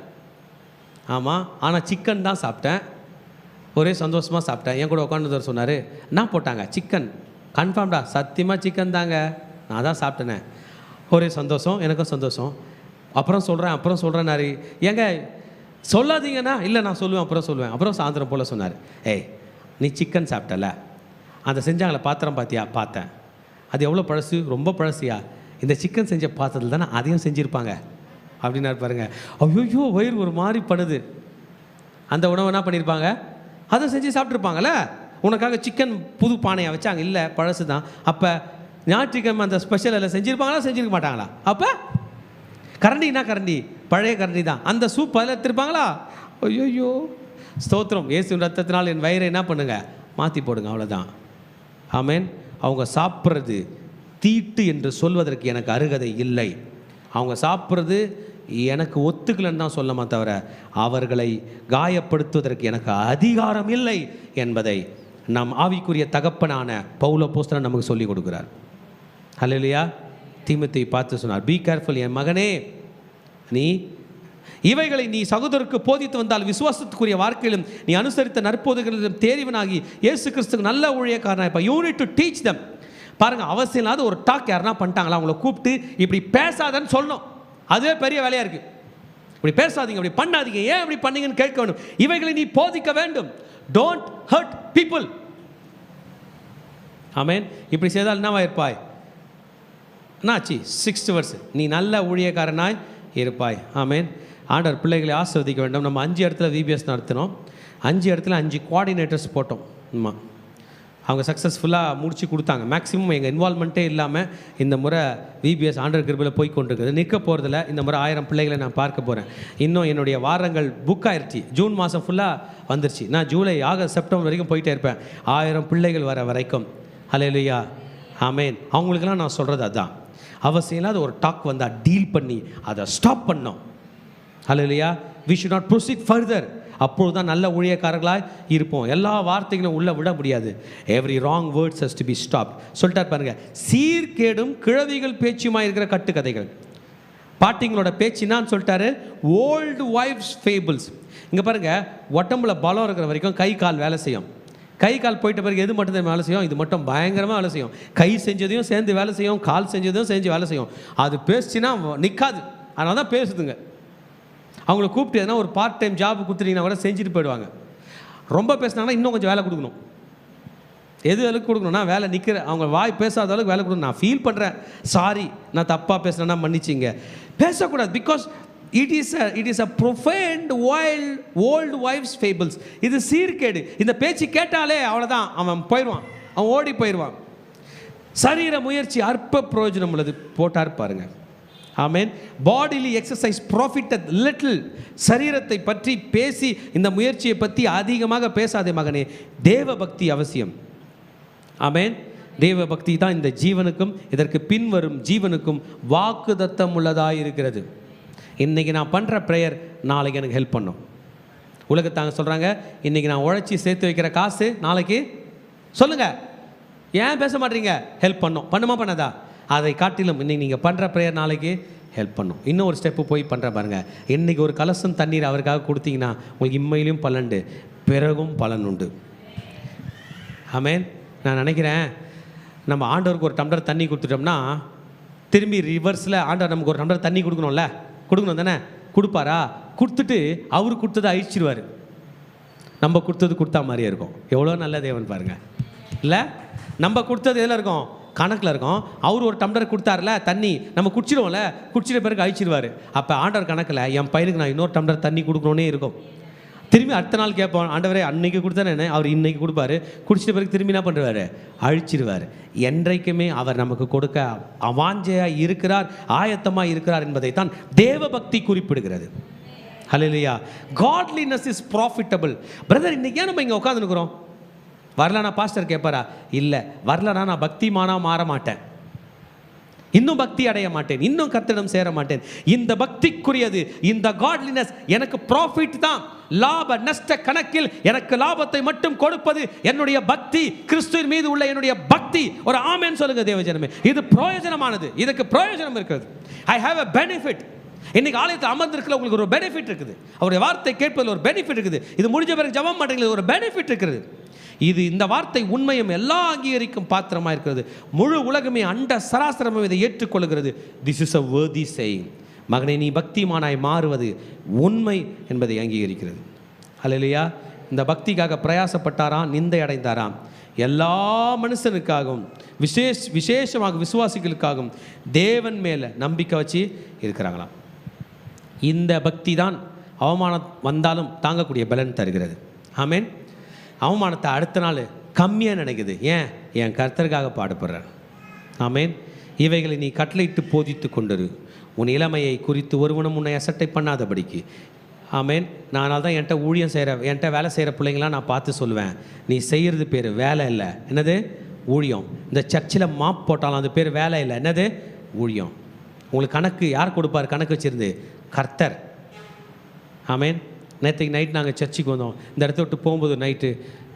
ஆமாம், ஆனால் சிக்கன் தான் சாப்பிட்டேன். ஒரே சந்தோஷமாக சாப்பிட்டேன். என் கூட உட்காந்துவர் சொன்னார், என்ன போட்டாங்க? சிக்கன். கன்ஃபார்ம்டா, சத்தியமாக சிக்கன் தாங்க, நான் தான் சாப்பிட்டேனே. ஒரே சந்தோஷம், எனக்கும் சந்தோஷம். அப்புறம் சொல்கிறேன்னாரு, ஏங்க சொல்லாதீங்கண்ணா. இல்லை நான் சொல்லுவேன், அப்புறம் சொல்லுவேன். அப்புறம் சாயந்தரம் போல் சொன்னார், ஏய் நீ சிக்கன் சாப்பிட்டல, அந்த செஞ்சாங்களே பாத்திரம் பார்த்தியா? பார்த்தேன். அது எவ்வளோ பழசு? ரொம்ப பழசியா? இந்த சிக்கன் செஞ்ச பாத்திரத்தில் தானே அதையும் செஞ்சுருப்பாங்க அப்படின்னாரு பாருங்க. ஐயோ, வயிறு ஒரு மாதிரி பண்ணுது. அந்த உணவு என்ன பண்ணியிருப்பாங்க? அதை செஞ்சு சாப்பிட்ருப்பாங்கல்ல. உனக்காக சிக்கன் புது பானையாக வச்சாங்க, இல்லை பழசு தான். அப்போ ஞாயிற்றுக்கிழமை அந்த ஸ்பெஷல் எல்லாம் செஞ்சுருப்பாங்களா, செஞ்சுருக்க மாட்டாங்களா? அப்போ கரண்டினா கரண்டி பழைய கரண்டி தான், அந்த சூப் அதில் எடுத்துருப்பாங்களா? ஐயோ, ஸ்தோத்திரம். இயேசுவின் ரத்தத்தினால் என் வயிறை என்ன பண்ணுங்க, மாற்றி போடுங்க, அவ்வளோதான். ஆமேன். அவங்க சாப்பிட்றது தீட்டு என்று சொல்வதற்கு எனக்கு அருகதை இல்லை. அவங்க சாப்பிட்றது எனக்கு ஒத்துக்கலன்னு தான் சொல்லமா தவிர அவர்களை காயப்படுத்துவதற்கு எனக்கு அதிகாரம் இல்லை என்பதை நம் ஆவிக்குரிய தகப்பனான பவுல் அப்போஸ்தலன் நமக்கு சொல்லிக் கொடுக்கிறார். ஹல்லேலூயா. தீமோத்தேயுவை பார்த்து சொன்னார், பி கேர்ஃபுல், என் மகனே, நீ இவைகளை நீ சகோதரருக்கு போதித்து வந்தால் விசுவாசத்துக்குரிய வாழ்க்கையிலும் நீ அனுசரித்த நற்போதுகளிலும் தேறிவனாகி இயேசு கிறிஸ்துக்கு நல்ல ஊழியக்காரனாக இப்போ யூ நீட் டு டீச் தம். பாருங்கள், அவசியம் இல்லாத ஒரு டாக் யாருன்னா பண்ணிட்டாங்களா அவங்கள கூப்பிட்டு இப்படி பேசாதன்னு சொல்லணும். அதுவே பெரிய வேலையாக இருக்குது. இப்படி பேசாதீங்க, இப்படி பண்ணாதீங்க, ஏன் இப்படி பண்ணீங்கன்னு கேட்க வேண்டும். இவைகளை நீ போதிக்க வேண்டும். Don't hurt people. ஆமேன். இப்படி செய்தால் என்னவா இருப்பாய்? என்னாச்சு? 6th verse, நீ நல்ல ஊழியக்காரனாய் இருப்பாய். ஆமேன். ஆண்டவர் பிள்ளைகளை ஆசீர்வதிக்க வேண்டும். நம்ம 5 இடத்துல விபிஎஸ் நடத்தினோம். 5 இடத்துல 5 கோஆர்டினேட்டர்ஸ் போட்டோம். ஆமாம், அவங்க சக்ஸஸ்ஃபுல்லாக முடிச்சு கொடுத்தாங்க. மேக்ஸிமம் எங்கள் இன்வால்மெண்ட்டே இல்லாமல் இந்த முறை விபிஎஸ் ஆண்டவர் கிருபையில் போய் கொண்டிருக்குது. நிற்க போகிறதில்ல. இந்த முறை 1000 பிள்ளைகளை நான் பார்க்க போகிறேன். இன்னும் என்னுடைய வாரங்கள் புக் ஆயிடுச்சு. ஜூன் மாதம் ஃபுல்லாக வந்துருச்சு. நான் ஜூலை, ஆகஸ்ட், செப்டம்பர் வரைக்கும் போயிட்டே இருப்பேன். 1000 பிள்ளைகள் வர வரைக்கும். ஹல்லேலூயா, ஆமேன். அவங்களுக்கெல்லாம் நான் சொல்கிறது அதுதான். அவசியம் இல்லாத ஒரு டாக் வந்தால் டீல் பண்ணி அதை ஸ்டாப் பண்ணோம். ஹல்லேலூயா. we should not proceed further. அப்பொழுது தான் நல்ல ஊழியக்காரர்களாக இருப்போம். எல்லா வார்த்தைகளும் உள்ளே விட முடியாது. Every wrong words has to be stopped. சொல்லிட்டார் பாருங்கள், சீர்கேடும் கிழவிகள் பேச்சுமாக இருக்கிற கட்டுக்கதைகள். பாட்டிங்களோட பேச்சுனான்னு சொல்லிட்டாரு. Old wives fables. இங்கே பாருங்கள், உடம்புல பலம் இருக்கிற வரைக்கும் கை கால் வேலை செய்யும். கை கால் போயிட்ட பிறகு எது மட்டும் தான் வேலை செய்யும்? இது மட்டும் பயங்கரமாக வேலை செய்யும். கை செஞ்சதையும் சேர்ந்து வேலை செய்யும், கால் செஞ்சதையும் செஞ்சு வேலை செய்யும். அது பேசுச்சுன்னா நிற்காது. அதனால தான் பேசுதுங்க. அவங்கள கூப்பிட்டு எதனா ஒரு பார்ட் டைம் ஜாப் கொடுத்துட்டீங்கன்னா கூட செஞ்சுட்டு போயிடுவாங்க. ரொம்ப பேசினாங்கன்னா இன்னும் கொஞ்சம் வேலை கொடுக்கணும். எது அளவுக்கு கொடுக்கணும்னா வேலை நிற்கிற அவங்க வாய் பேசாத அளவுக்கு வேலை கொடுக்கணும். நான் ஃபீல் பண்ணுறேன், சாரி, நான் தப்பாக பேசுகிறேன்னா மன்னிச்சிங்க. பேசக்கூடாது. Because it is a profane old wives fables. இது சீர்கேடு. இந்த பேச்சு கேட்டாலே அவ்வளோதான், அவன் போயிடுவான், அவன் ஓடி போயிடுவான். சரீர முயற்சி அற்ப பிரயோஜனம் உள்ளது போட்டார் பாருங்க. ஆமேன். Bodily exercise profited little. சரீரத்தை பற்றி பேசி இந்த முயற்சியை பற்றி அதிகமாக பேசாதே மகனே. தேவ பக்தி அவசியம். ஆமேன். தேவ பக்தி தான் இந்த ஜீவனுக்கும் இதற்கு பின்வரும் ஜீவனுக்கும் வாக்குத்தத்தம் உள்ளதாக இருக்கிறது. இன்றைக்கி நான் பண்ணுற ப்ரேயர் நாளைக்கு எனக்கு ஹெல்ப் பண்ணும். உலகத்தாங்க சொல்கிறாங்க, இன்றைக்கி நான் உழைச்சி சேர்த்து வைக்கிற காசு நாளைக்கு சொல்லுங்கள், ஏன் பேச மாட்டீங்க? ஹெல்ப் பண்ணும். பண்ணுமா பண்ணதா? அதை காட்டிலும் இன்றைக்கி நீங்கள் பண்ணுற ப்ரேயர் நாளைக்கு ஹெல்ப் பண்ணும். இன்னும் ஒரு ஸ்டெப்பு போய் பண்ணுற பாருங்கள். இன்றைக்கி ஒரு கலசம் தண்ணீர் அவருக்காக கொடுத்தீங்கன்னா உங்களுக்கு இம்மையிலும் பலன், பிறகும் பலன் உண்டு. ஆமேன். நான் நினைக்கிறேன், நம்ம ஆண்டவருக்கு ஒரு டம்ளர் தண்ணி கொடுத்துட்டோம்னா திரும்பி ரிவர்ஸில் ஆண்டவர் நமக்கு ஒரு டம்ளர் தண்ணி கொடுக்கணும்ல, கொடுக்கணும் தானே? கொடுப்பாரா? கொடுத்துட்டு அவர் கொடுத்ததை அழிச்சிடுவார். நம்ம கொடுத்தது கொடுத்தா மாதிரியே இருக்கும். எவ்வளோ நல்ல தேவன் பாருங்கள். இல்லை, நம்ம கொடுத்தது எதில் இருக்கும்? கணக்கில் இருக்கும். அவர் ஒரு டம்ளர் கொடுத்தாருல தண்ணி, நம்ம குடிச்சிடுவோம்ல, குடிச்சிட்ட பிறகு அழிச்சிடுவார். அப்போ ஆண்டவர் கணக்கில் என் பையனுக்கு நான் இன்னொரு டம்ளர் தண்ணி கொடுக்கணுன்னே இருக்கும். திரும்பி அடுத்த நாள் கேட்போம், ஆண்டவரே அன்னைக்கு கொடுத்தானே, அவர் இன்னைக்கு கொடுப்பாரு. குடிச்சிட்ட பிறகு திரும்பி என்ன பண்ணுவார்? அழிச்சிடுவார். என்றைக்குமே அவர் நமக்கு கொடுக்க அவாஞ்சையாக இருக்கிறார், ஆயத்தமாக இருக்கிறார் என்பதைத்தான் தேவ பக்தி குறிப்பிடுகிறது. ஹல்லேலூயா. Godliness is profitable. பிரதர், இன்றைக்கி ஏன் நம்ம இங்கே உட்காந்துருக்குறோம்? வரலனா பாஸ்டர் கேட்பாரா? இல்லை, வரலனா நான் பக்திமானா மாற மாட்டேன், இன்னும் பக்தி அடைய மாட்டேன், இன்னும் கர்த்தரிடம் சேர மாட்டேன். இந்த பக்திக்குரியது, இந்த காட்லினஸ் எனக்கு ப்ராஃபிட் தான். லாப நஷ்ட கணக்கில் எனக்கு லாபத்தை மட்டும் கொடுப்பது என்னுடைய பக்தி, கிறிஸ்துவின் மீது உள்ள என்னுடைய பக்தி. ஒரு ஆமென் சொல்லுங்க தேவஜனமே. இது பிரயோஜனமானது, இதுக்கு பிரயோஜனம் இருக்கிறது. I have a benefit. இன்னைக்கு ஆலயத்தில் அமர்ந்திருக்கிற உங்களுக்கு ஒரு பெனிஃபிட் இருக்குது. அவருடைய வார்த்தை கேட்பதில் ஒரு பெனிஃபிட் இருக்குது. இது முடிஞ்ச பிறகு ஜெபம் பண்ணுறதுல ஒரு பெனிஃபிட் இருக்கிறது. இது இந்த வார்த்தை உண்மையும் எல்லா அங்கீகரிக்கும் பாத்திரமாக இருக்கிறது. முழு உலகமே அண்ட சராசரமும் இதை ஏற்றுக்கொள்கிறது. This is a worthy saying. மகனே, நீ பக்திமானாய் மாறுவது உண்மை என்பதை அங்கீகரிக்கிறது. ஹல்லேலூயா. இந்த பக்திக்காக பிரயாசப்பட்டாராம், நிந்தை அடைந்தாராம். எல்லா மனுஷனுக்காகவும் விசேஷமாக விசுவாசிகளுக்காகவும் தேவன் மேலே நம்பிக்கை வச்சு இருக்கிறாங்களாம். இந்த பக்தி தான் அவமானம் வந்தாலும் தாங்கக்கூடிய பலன் தருகிறது. ஆமேன். அவமானத்தை அடுத்த நாள் கம்மியாக நினைக்குது. ஏன்? என் கர்த்தருக்காக பாடுபடுறேன். ஆமேன். இவைகளை நீ கட்டளையிட்டு போதித்து கொண்டிரு. உன் இளமையை குறித்து ஒருவனும் உன்னை அசட்டை பண்ணாதபடிக்கு. ஆமேன். நானால் தான் என்கிட்ட வேலை செய்கிற பிள்ளைங்களாம் நான் பார்த்து சொல்லுவேன், நீ செய்கிறது பேர் வேலை இல்லை, என்னது? ஊழியம். இந்த சர்ச்சில் மாப் போட்டாலும் அது பேர் வேலை இல்லை, என்னது? ஊழியம். உங்களுக்கு கணக்கு யார் கொடுப்பார்? கணக்கு வச்சிருந்து கர்த்தர். ஆமேன். நேற்றுக்கு நைட் நாங்கள் சர்ச்சுக்கு வந்தோம். இந்த இடத்த விட்டு போகும்போது நைட்டு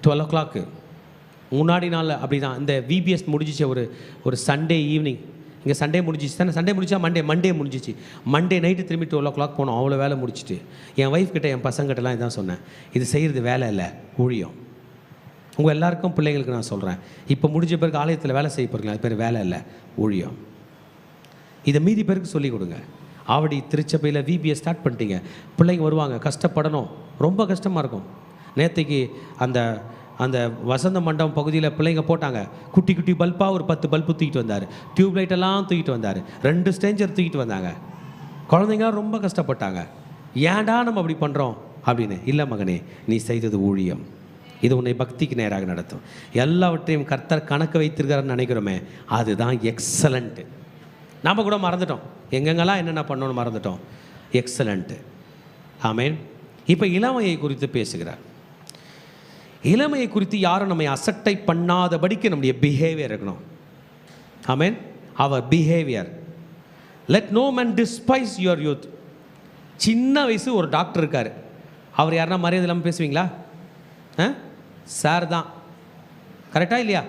12 o'clock முன்னாடி நாள் அப்படி தான். இந்த விபிஎஸ் முடிஞ்சிச்ச ஒரு சண்டே ஈவினிங் இங்கே சண்டே முடிஞ்சிச்சு தானே, சண்டே முடிச்சா மண்டே முடிஞ்சிச்சு. மண்டே நைட்டு திரும்பி 12 போனோம். அவ்வளோ வேலை முடிச்சுட்டு என் ஒய்ஃப் கிட்ட என் பசங்கிட்டலாம் இதான் சொன்னேன், இது செய்கிறது வேலை இல்லை, ஊழியம். உங்கள் எல்லாருக்கும் பிள்ளைங்களுக்கு நான் சொல்கிறேன், இப்போ முடிஞ்ச பிறகு ஆலயத்தில் வேலை செய்ய போகிறீங்களா, அது பேர் வேலை இல்லை, ஊழியம். இதை மீதி பேருக்கு சொல்லிக் கொடுங்க. ஆவடி திருச்சபையில் விபிஎஸ் ஸ்டார்ட் பண்ணிட்டீங்க, பிள்ளைங்க வருவாங்க, கஷ்டப்படணும், ரொம்ப கஷ்டமாக இருக்கும். நேற்றுக்கு அந்த அந்த வசந்த மண்டபம் பகுதியில் பிள்ளைங்க போட்டாங்க, குட்டி குட்டி பல்பாக ஒரு 10 பல்பு தூக்கிட்டு வந்தார், டியூப் லைட்டெல்லாம் தூக்கிட்டு வந்தார், 2 ஸ்ட்ரேஞ்சர் தூக்கிட்டு வந்தாங்க. குழந்தைங்களாம் ரொம்ப கஷ்டப்பட்டாங்க. ஏன்டா நம்ம அப்படி பண்ணுறோம் அப்படின்னு. இல்லை மகனே, நீ செய்தது ஊழியம், இது உன்னை பக்திக்கு நேராக நடத்தும். எல்லாவற்றையும் கர்த்தர் கணக்கு வைத்திருக்காருன்னு நினைக்கிறோமே, அதுதான் எக்ஸலண்ட்டு. நாம் கூட மறந்துட்டோம், எங்கெங்கெல்லாம் என்னென்ன பண்ணணும்னு மறந்துட்டோம். எக்ஸலண்ட்டு. ஆமேன். இப்போ இளமையை குறித்து பேசுகிறார். இளமையை குறித்து யாரும் நம்மை அசட்டை பண்ணாதபடிக்கு நம்முடைய பிஹேவியர் இருக்கணும். ஆமேன். அவர் behaviour. Let no man despise your youth. சின்ன வயசு ஒரு டாக்டர் இருக்கார், அவர் யாருன்னா மரியாதை இல்லாமல் பேசுவீங்களா? சார் தான். கரெக்டாக இல்லையா?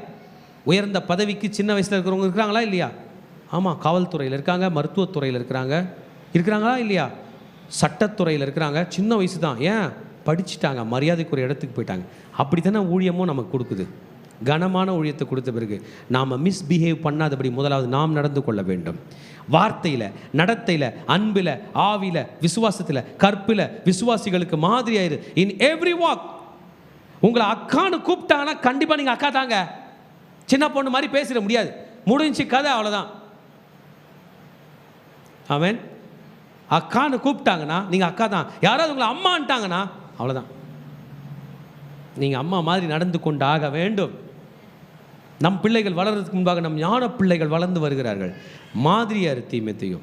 உயர்ந்த பதவிக்கு சின்ன வயசில் இருக்கிறவங்க இருக்கிறாங்களா இல்லையா? ஆமாம், காவல்துறையில் இருக்காங்க, மருத்துவத்துறையில் இருக்கிறாங்களா இல்லையா? சட்டத்துறையில் இருக்கிறாங்க, சின்ன வயசு தான். ஏன்? படிச்சுட்டாங்க, மரியாதைக்குரிய இடத்துக்கு போயிட்டாங்க. அப்படி தானே ஊழியமும் நமக்கு கொடுக்குது. கனமான ஊழியத்தை கொடுத்த பிறகு நாம் மிஸ்பிஹேவ் பண்ணாதபடி முதலாவது நாம் நடந்து கொள்ள வேண்டும். வார்த்தையில், நடத்தையில், அன்பில், ஆவியில், விசுவாசத்தில், கற்பில் விசுவாசிகளுக்கு மாதிரியாயிரு. In every walk. உங்களை அக்கான்னு கூப்பிட்டாங்கன்னா கண்டிப்பாக நீங்கள் அக்கா தாங்க. சின்ன பொண்ணு மாதிரி பேசிட முடியாது, முடிஞ்சு கதை, அவ்வளோதான். ஆமென். அக்கான்னு கூப்பிட்டாங்கன்னா நீங்கள் அக்கா தான். யாராவது உங்களை அம்மான்ட்டாங்கன்னா அவ்வளோதான், நீங்கள் அம்மா மாதிரி நடந்து கொண்டாக வேண்டும். நம் பிள்ளைகள் வளர்கிறதுக்கு முன்பாக நம் ஞான பிள்ளைகள் வளர்ந்து வருகிறார்கள். மாதிரியார் தீமோத்தேயு.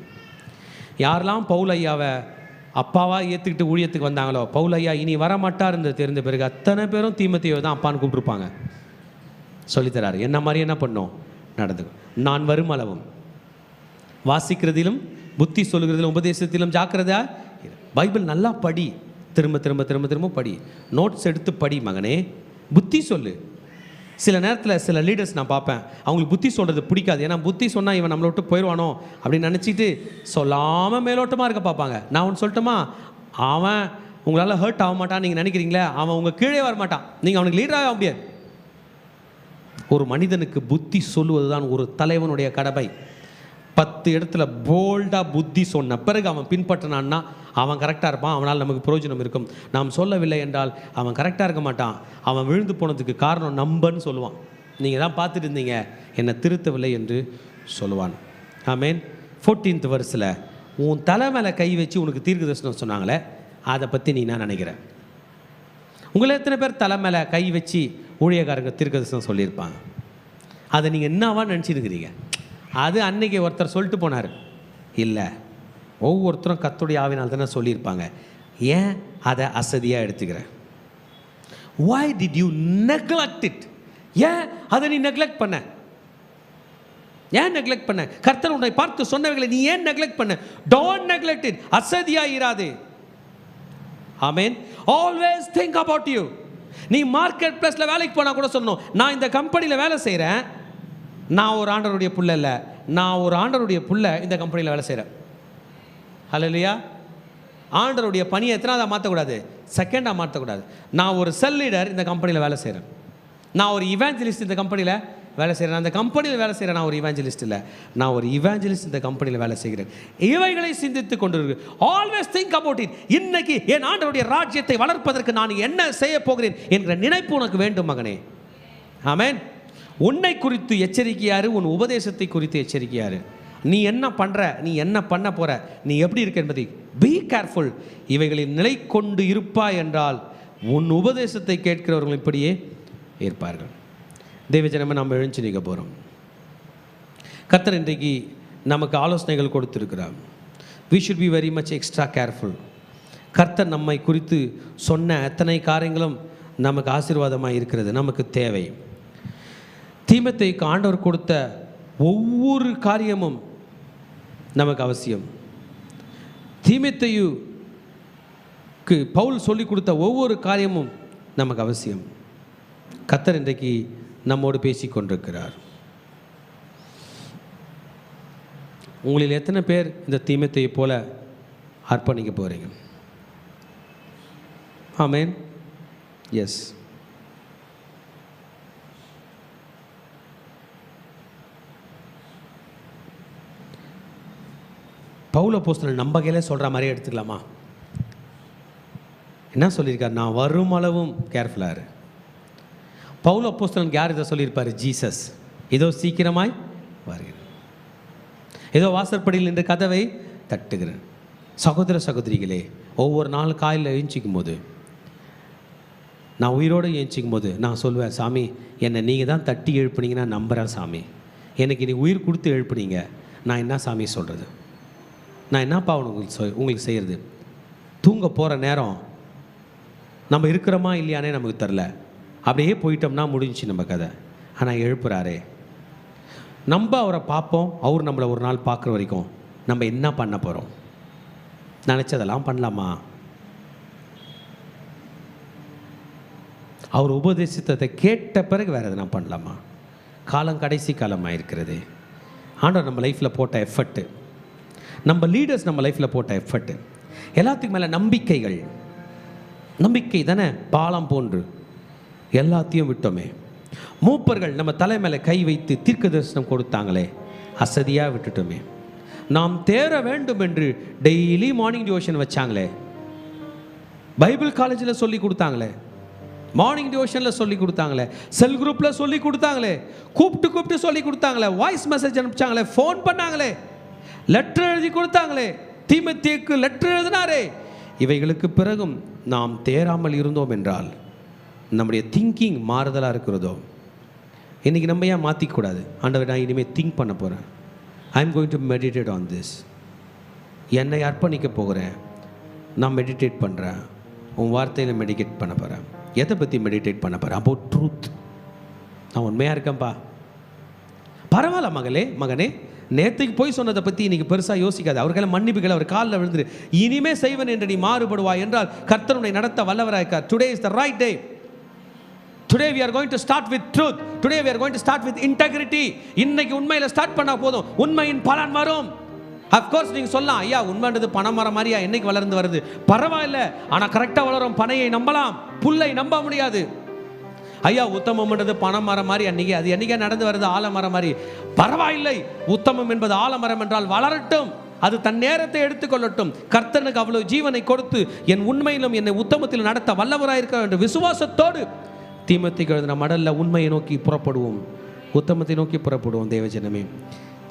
யாரெல்லாம் பவுல் ஐயாவை அப்பாவாக ஏற்றுக்கிட்டு ஊழியத்துக்கு வந்தாங்களோ, பவுல் ஐயா இனி வரமாட்டார் என்று தெரிந்த பிறகு அத்தனை பேரும் தீமோத்தேயுவை தான் அப்பான்னு கூப்பிட்டுருப்பாங்க. சொல்லித்தராரு, என்ன மாதிரி என்ன பண்ணோம் நடந்து. நான் வரும் அளவும் வாசிக்கிறதிலும் புத்தி சொல்லுகிறதிலும் உபதேசத்திலும் ஜாக்கிரதா. பைபிள் நல்லா படி, திரும்ப திரும்ப திரும்ப திரும்ப படி, நோட்ஸ் எடுத்து படி மகனே, புத்தி சொல்லு. சில நேரத்தில் சில லீடர்ஸ் நான் பார்ப்பேன், அவங்களுக்கு புத்தி சொல்கிறது பிடிக்காது. ஏன்னா புத்தி சொன்னால் இவன் நம்மளை விட்டு போயிடுவானோ அப்படின்னு நினச்சிட்டு சொல்லாமல் மேலோட்டமாக இருக்க பார்ப்பாங்க. நான் ஒன்று சொல்லட்டுமா, அவன் உங்களால் ஹர்ட் ஆக மாட்டான் நீங்கள் நினைக்கிறீங்களே, அவன் உங்கள் கீழே வர மாட்டான், நீங்கள் அவனுக்கு லீடராக ஆக முடியாது. ஒரு மனிதனுக்கு புத்தி சொல்லுவது தான் ஒரு தலைவனுடைய கடமை. 10 இடத்துல போல்டாக புத்தி சொன்ன பிறகு அவன் பின்பற்றினான்னா அவன் கரெக்டாக இருப்பான், அவனால் நமக்கு பிரயோஜனம் இருக்கும். நாம் சொல்லவில்லை என்றால் அவன் கரெக்டாக இருக்க மாட்டான். அவன் விழுந்து போனதுக்கு காரணம் நம்பன்னு சொல்லுவான். நீங்கள் தான் பார்த்துட்டு இருந்தீங்க, என்னை திருத்தவில்லை என்று சொல்லுவான். ஆமேன். 14th verseல உன் தலை மேலே கை வச்சு உனக்கு தீர்க்க தரிசனம் சொன்னாங்களே, அதை பற்றி நீ என்ன நினைக்கிற? உங்களை எத்தனை பேர் தலை மேலே கை வச்சு ஊழியக்காரங்க தீர்க்க தரிசனம் சொல்லியிருப்பாங்க? அதை நீங்கள் என்னவா நினச்சிருக்கிறீங்க? அது அன்னைக்கு ஒருத்தர் சொல்லிட்டு போனார். இல்லை, ஒவ்வொருத்தரும் கர்த்தருடைய ஆவினால் தானே சொல்லியிருப்பாங்க. ஏன் அதை அசதியாக எடுத்துக்கிறேன்? why did you neglect it? ஏன் அதை நீ நெக்லெக்ட் பண்ண? ஏன் நெக்லெக்ட் பண்ண? கர்த்தர் உன்னை பார்த்து சொன்னவர்களை நீ ஏன் நெக்லெக்ட் பண்ண? don't neglect it. அசதியாக இராதே. ஆமென். always think about you. நீ மார்க்கெட் பிளேஸில் வேலைக்கு போனால் கூட சொல்லணும், நான் இந்த கம்பெனியில் வேலை செய்கிறேன், நான் ஒரு ஆண்டவருடைய புள்ள இல்லை, நான் ஒரு ஆண்டவருடைய புள்ள இந்த கம்பெனியில் வேலை செய்கிறேன். ஹல்லேலூயா. ஆண்டவருடைய பணியை எத்தனாவதாக மாற்றக்கூடாது? செகண்டாக மாற்றக்கூடாது. நான் ஒரு செல் லீடர் இந்த கம்பெனியில் வேலை செய்கிறேன், நான் ஒரு இவாஞ்சலிஸ்ட் இந்த கம்பெனியில் வேலை செய்கிறேன், அந்த கம்பெனியில் வேலை செய்கிறேன், நான் ஒரு இவாஞ்சலிஸ்ட் இல்லை, நான் ஒரு இவாஞ்சலிஸ்ட் இந்த கம்பெனியில் வேலை செய்கிறேன். இவைகளை சிந்தித்து கொண்டிருக்கு. Always think about it. இன்னைக்கு என் ஆண்டவருடைய ராஜ்யத்தை வளர்ப்பதற்கு நான் என்ன செய்ய போகிறேன் என்கிற நினைப்பு உனக்கு வேண்டும் மகனே. ஆமென். உன்னை குறித்து எச்சரிக்கையாரு, உன் உபதேசத்தை குறித்து எச்சரிக்கையாரு. நீ என்ன பண்ணுற, நீ என்ன பண்ண போகிற, நீ எப்படி இருக்க என்பதை பி கேர்ஃபுல். இவைகளில் நிலை கொண்டு இருப்பாய் என்றால் உன் உபதேசத்தை கேட்கிறவர்கள் இப்படியே இருப்பார்கள். தேவஜனமே, நாம் எழுந்து நிற்க போகிறோம். கர்த்தர் இன்றைக்கு நமக்கு ஆலோசனைகள் கொடுத்துருக்கிறார். we should be very much extra careful. கர்த்தர் நம்மை குறித்து சொன்ன அத்தனை காரியங்களும் நமக்கு ஆசீர்வாதமாக இருக்கிறது, நமக்கு தேவை. தீமோத்தேயுக்கு ஆண்டவர் கொடுத்த ஒவ்வொரு காரியமும் நமக்கு அவசியம். தீமோத்தேயுக்கு பவுல் சொல்லிக் கொடுத்த ஒவ்வொரு காரியமும் நமக்கு அவசியம். கர்த்தர் இன்றைக்கு நம்மோடு பேசி கொண்டிருக்கிறார். உங்களில் எத்தனை பேர் இந்த தீமோத்தேயை போல அர்ப்பணிக்க போகிறீங்க? ஆமென். எஸ். பவுல் அப்போஸ்தலன் நம்ம கையில சொல்கிற மாதிரியே எடுத்துக்கலாமா? என்ன சொல்லியிருக்கார்? நான் வரும் அளவும் கேர்ஃபுல்லாக இரு. பவுல் அப்போஸ்தலன் யார் இதை சொல்லியிருப்பார்? ஜீசஸ். இதோ சீக்கிரமாய் வருகிறேன், ஏதோ வாசற்படியில் நின்று கதவை தட்டுகிறேன். சகோதர சகோதரிகளே, ஒவ்வொரு நாள் காலையில் எழுந்திக்கும் போது, நான் உயிரோடு எழுந்திக்கும் போது நான் சொல்லுவேன், சாமி என்னை நீங்கள் தான் தட்டி எழுப்புனீங்கன்னா நம்புகிறேன் சாமி. எனக்கு நீ உயிர் கொடுத்து எழுப்புனீங்க, நான் என்ன சாமி சொல்கிறது? நான் என்னப்பா உங்களுக்கு செய்கிறது? தூங்க போகிற நேரம் நம்ம இருக்கிறோமா இல்லையானே நமக்கு தெரில. அப்படியே போயிட்டோம்னா முடிஞ்சிச்சு நம்ம கதை. ஆனால் எழுப்புறாரே, நம்ம அவரை பார்ப்போம், அவர் நம்மளை ஒரு நாள் பார்க்குற வரைக்கும் நம்ம என்ன பண்ண போகிறோம்? நினச்சதெல்லாம் பண்ணலாமா? அவர் உபதேசித்ததை கேட்ட பிறகு வேறு எதுனா பண்ணலாமா? காலம் கடைசி காலமாக இருக்கிறது. ஆண்டவர் நம்ம லைஃப்பில் போட்ட எஃபர்ட்டு, நம்ம லீடர்ஸ் நம்ம லைஃப்பில் போட்ட எஃபர்ட்டு, எல்லாத்துக்கும் மேலே நம்பிக்கைகள், நம்பிக்கை தானே பாலம் போன்று எல்லாத்தையும் விட்டோமே. மூப்பர்கள் நம்ம தலை மேலே கை வைத்து தீர்க்க தரிசனம் கொடுத்தாங்களே, அசதியாக விட்டுட்டோமே. நாம் தேர வேண்டும் என்று டெய்லி மார்னிங் டிவோஷன் வச்சாங்களே, பைபிள் காலேஜில் சொல்லி கொடுத்தாங்களே, மார்னிங் டிவோஷனில் சொல்லி கொடுத்தாங்களே, செல் குரூப்பில் சொல்லி கொடுத்தாங்களே, கூப்பிட்டு சொல்லி கொடுத்தாங்களே, வாய்ஸ் மெசேஜ் அனுப்பிச்சாங்களே, ஃபோன் பண்ணாங்களே, லெட்டர் எழுதி கொடுத்தாங்களே, தீமோத்தேயுக்கு லெட்டர் எழுதினாரே. இவைகளுக்கு பிறகும் நாம் தேராமல் இருந்தோம் என்றால் நம்முடைய திங்கிங் மாறுதலாக இருக்கிறதோ? இன்றைக்கி நம்ம ஏன் மாற்றிக்கூடாது? ஆண்டவர், நான் இனிமேல் திங்க் பண்ண போகிறேன். I am going to meditate on this. என்னை அர்ப்பணிக்க போகிறேன், நான் மெடிடேட் பண்ணுறேன். உன் வார்த்தையில் மெடிடேட் பண்ண போகிறேன். எதை பற்றி மெடிடேட் பண்ண போகிறேன்? About truth. நான் உண்மையாக இருக்கேன்ப்பா. பரவாயில்ல மகனே, நேற்றுக்கு போய் சொன்னதை பற்றி இன்றைக்கி பெருசாக யோசிக்காது. அவர்களை மன்னிப்புகளை அவர் காலில் விழுந்துரு. இனிமே செய்வன் என்று நீ மாறுபடுவாய் என்றால் கர்த்தருடைய நடத்த வல்லவராயிருக்கார். Today is the right day. Today we are going to start with truth. Today we are going to start with integrity. இன்னைக்கு உண்மையில் ஸ்டார்ட் பண்ணால் போதும், உண்மையின் பலன் வரும். அஃப்கோர்ஸ் நீங்கள் சொல்லலாம், ஐயா உண்மைன்றது பணம் மரம் மாதிரியா என்னைக்கு வளர்ந்து வருது? பரவாயில்ல, ஆனால் கரெக்டாக வளரும் பனையை நம்பலாம், புல்லை நம்ப முடியாது. ஐயா உத்தமம்ன்றது பணம் மரம் மாதிரி அது என்னைக்கே நடந்து வருது ஆலமரம் மாதிரி. பரவாயில்லை, உத்தமம் என்பது ஆலமரம் என்றால் வளரட்டும், அது தன் நேரத்தை எடுத்துக்கொள்ளட்டும். கர்த்தனுக்கு அவ்வளவு ஜீவனை கொடுத்து என் உண்மையிலும் என்னை உத்தமத்தில் நடத்த வல்லவராயிருக்க என்ற விசுவாசத்தோடு தீமோத்தேயுக்கு எழுதின மடல்ல உண்மையை நோக்கி புறப்படுவோம், உத்தமத்தை நோக்கி புறப்படுவோம். தேவஜனமே,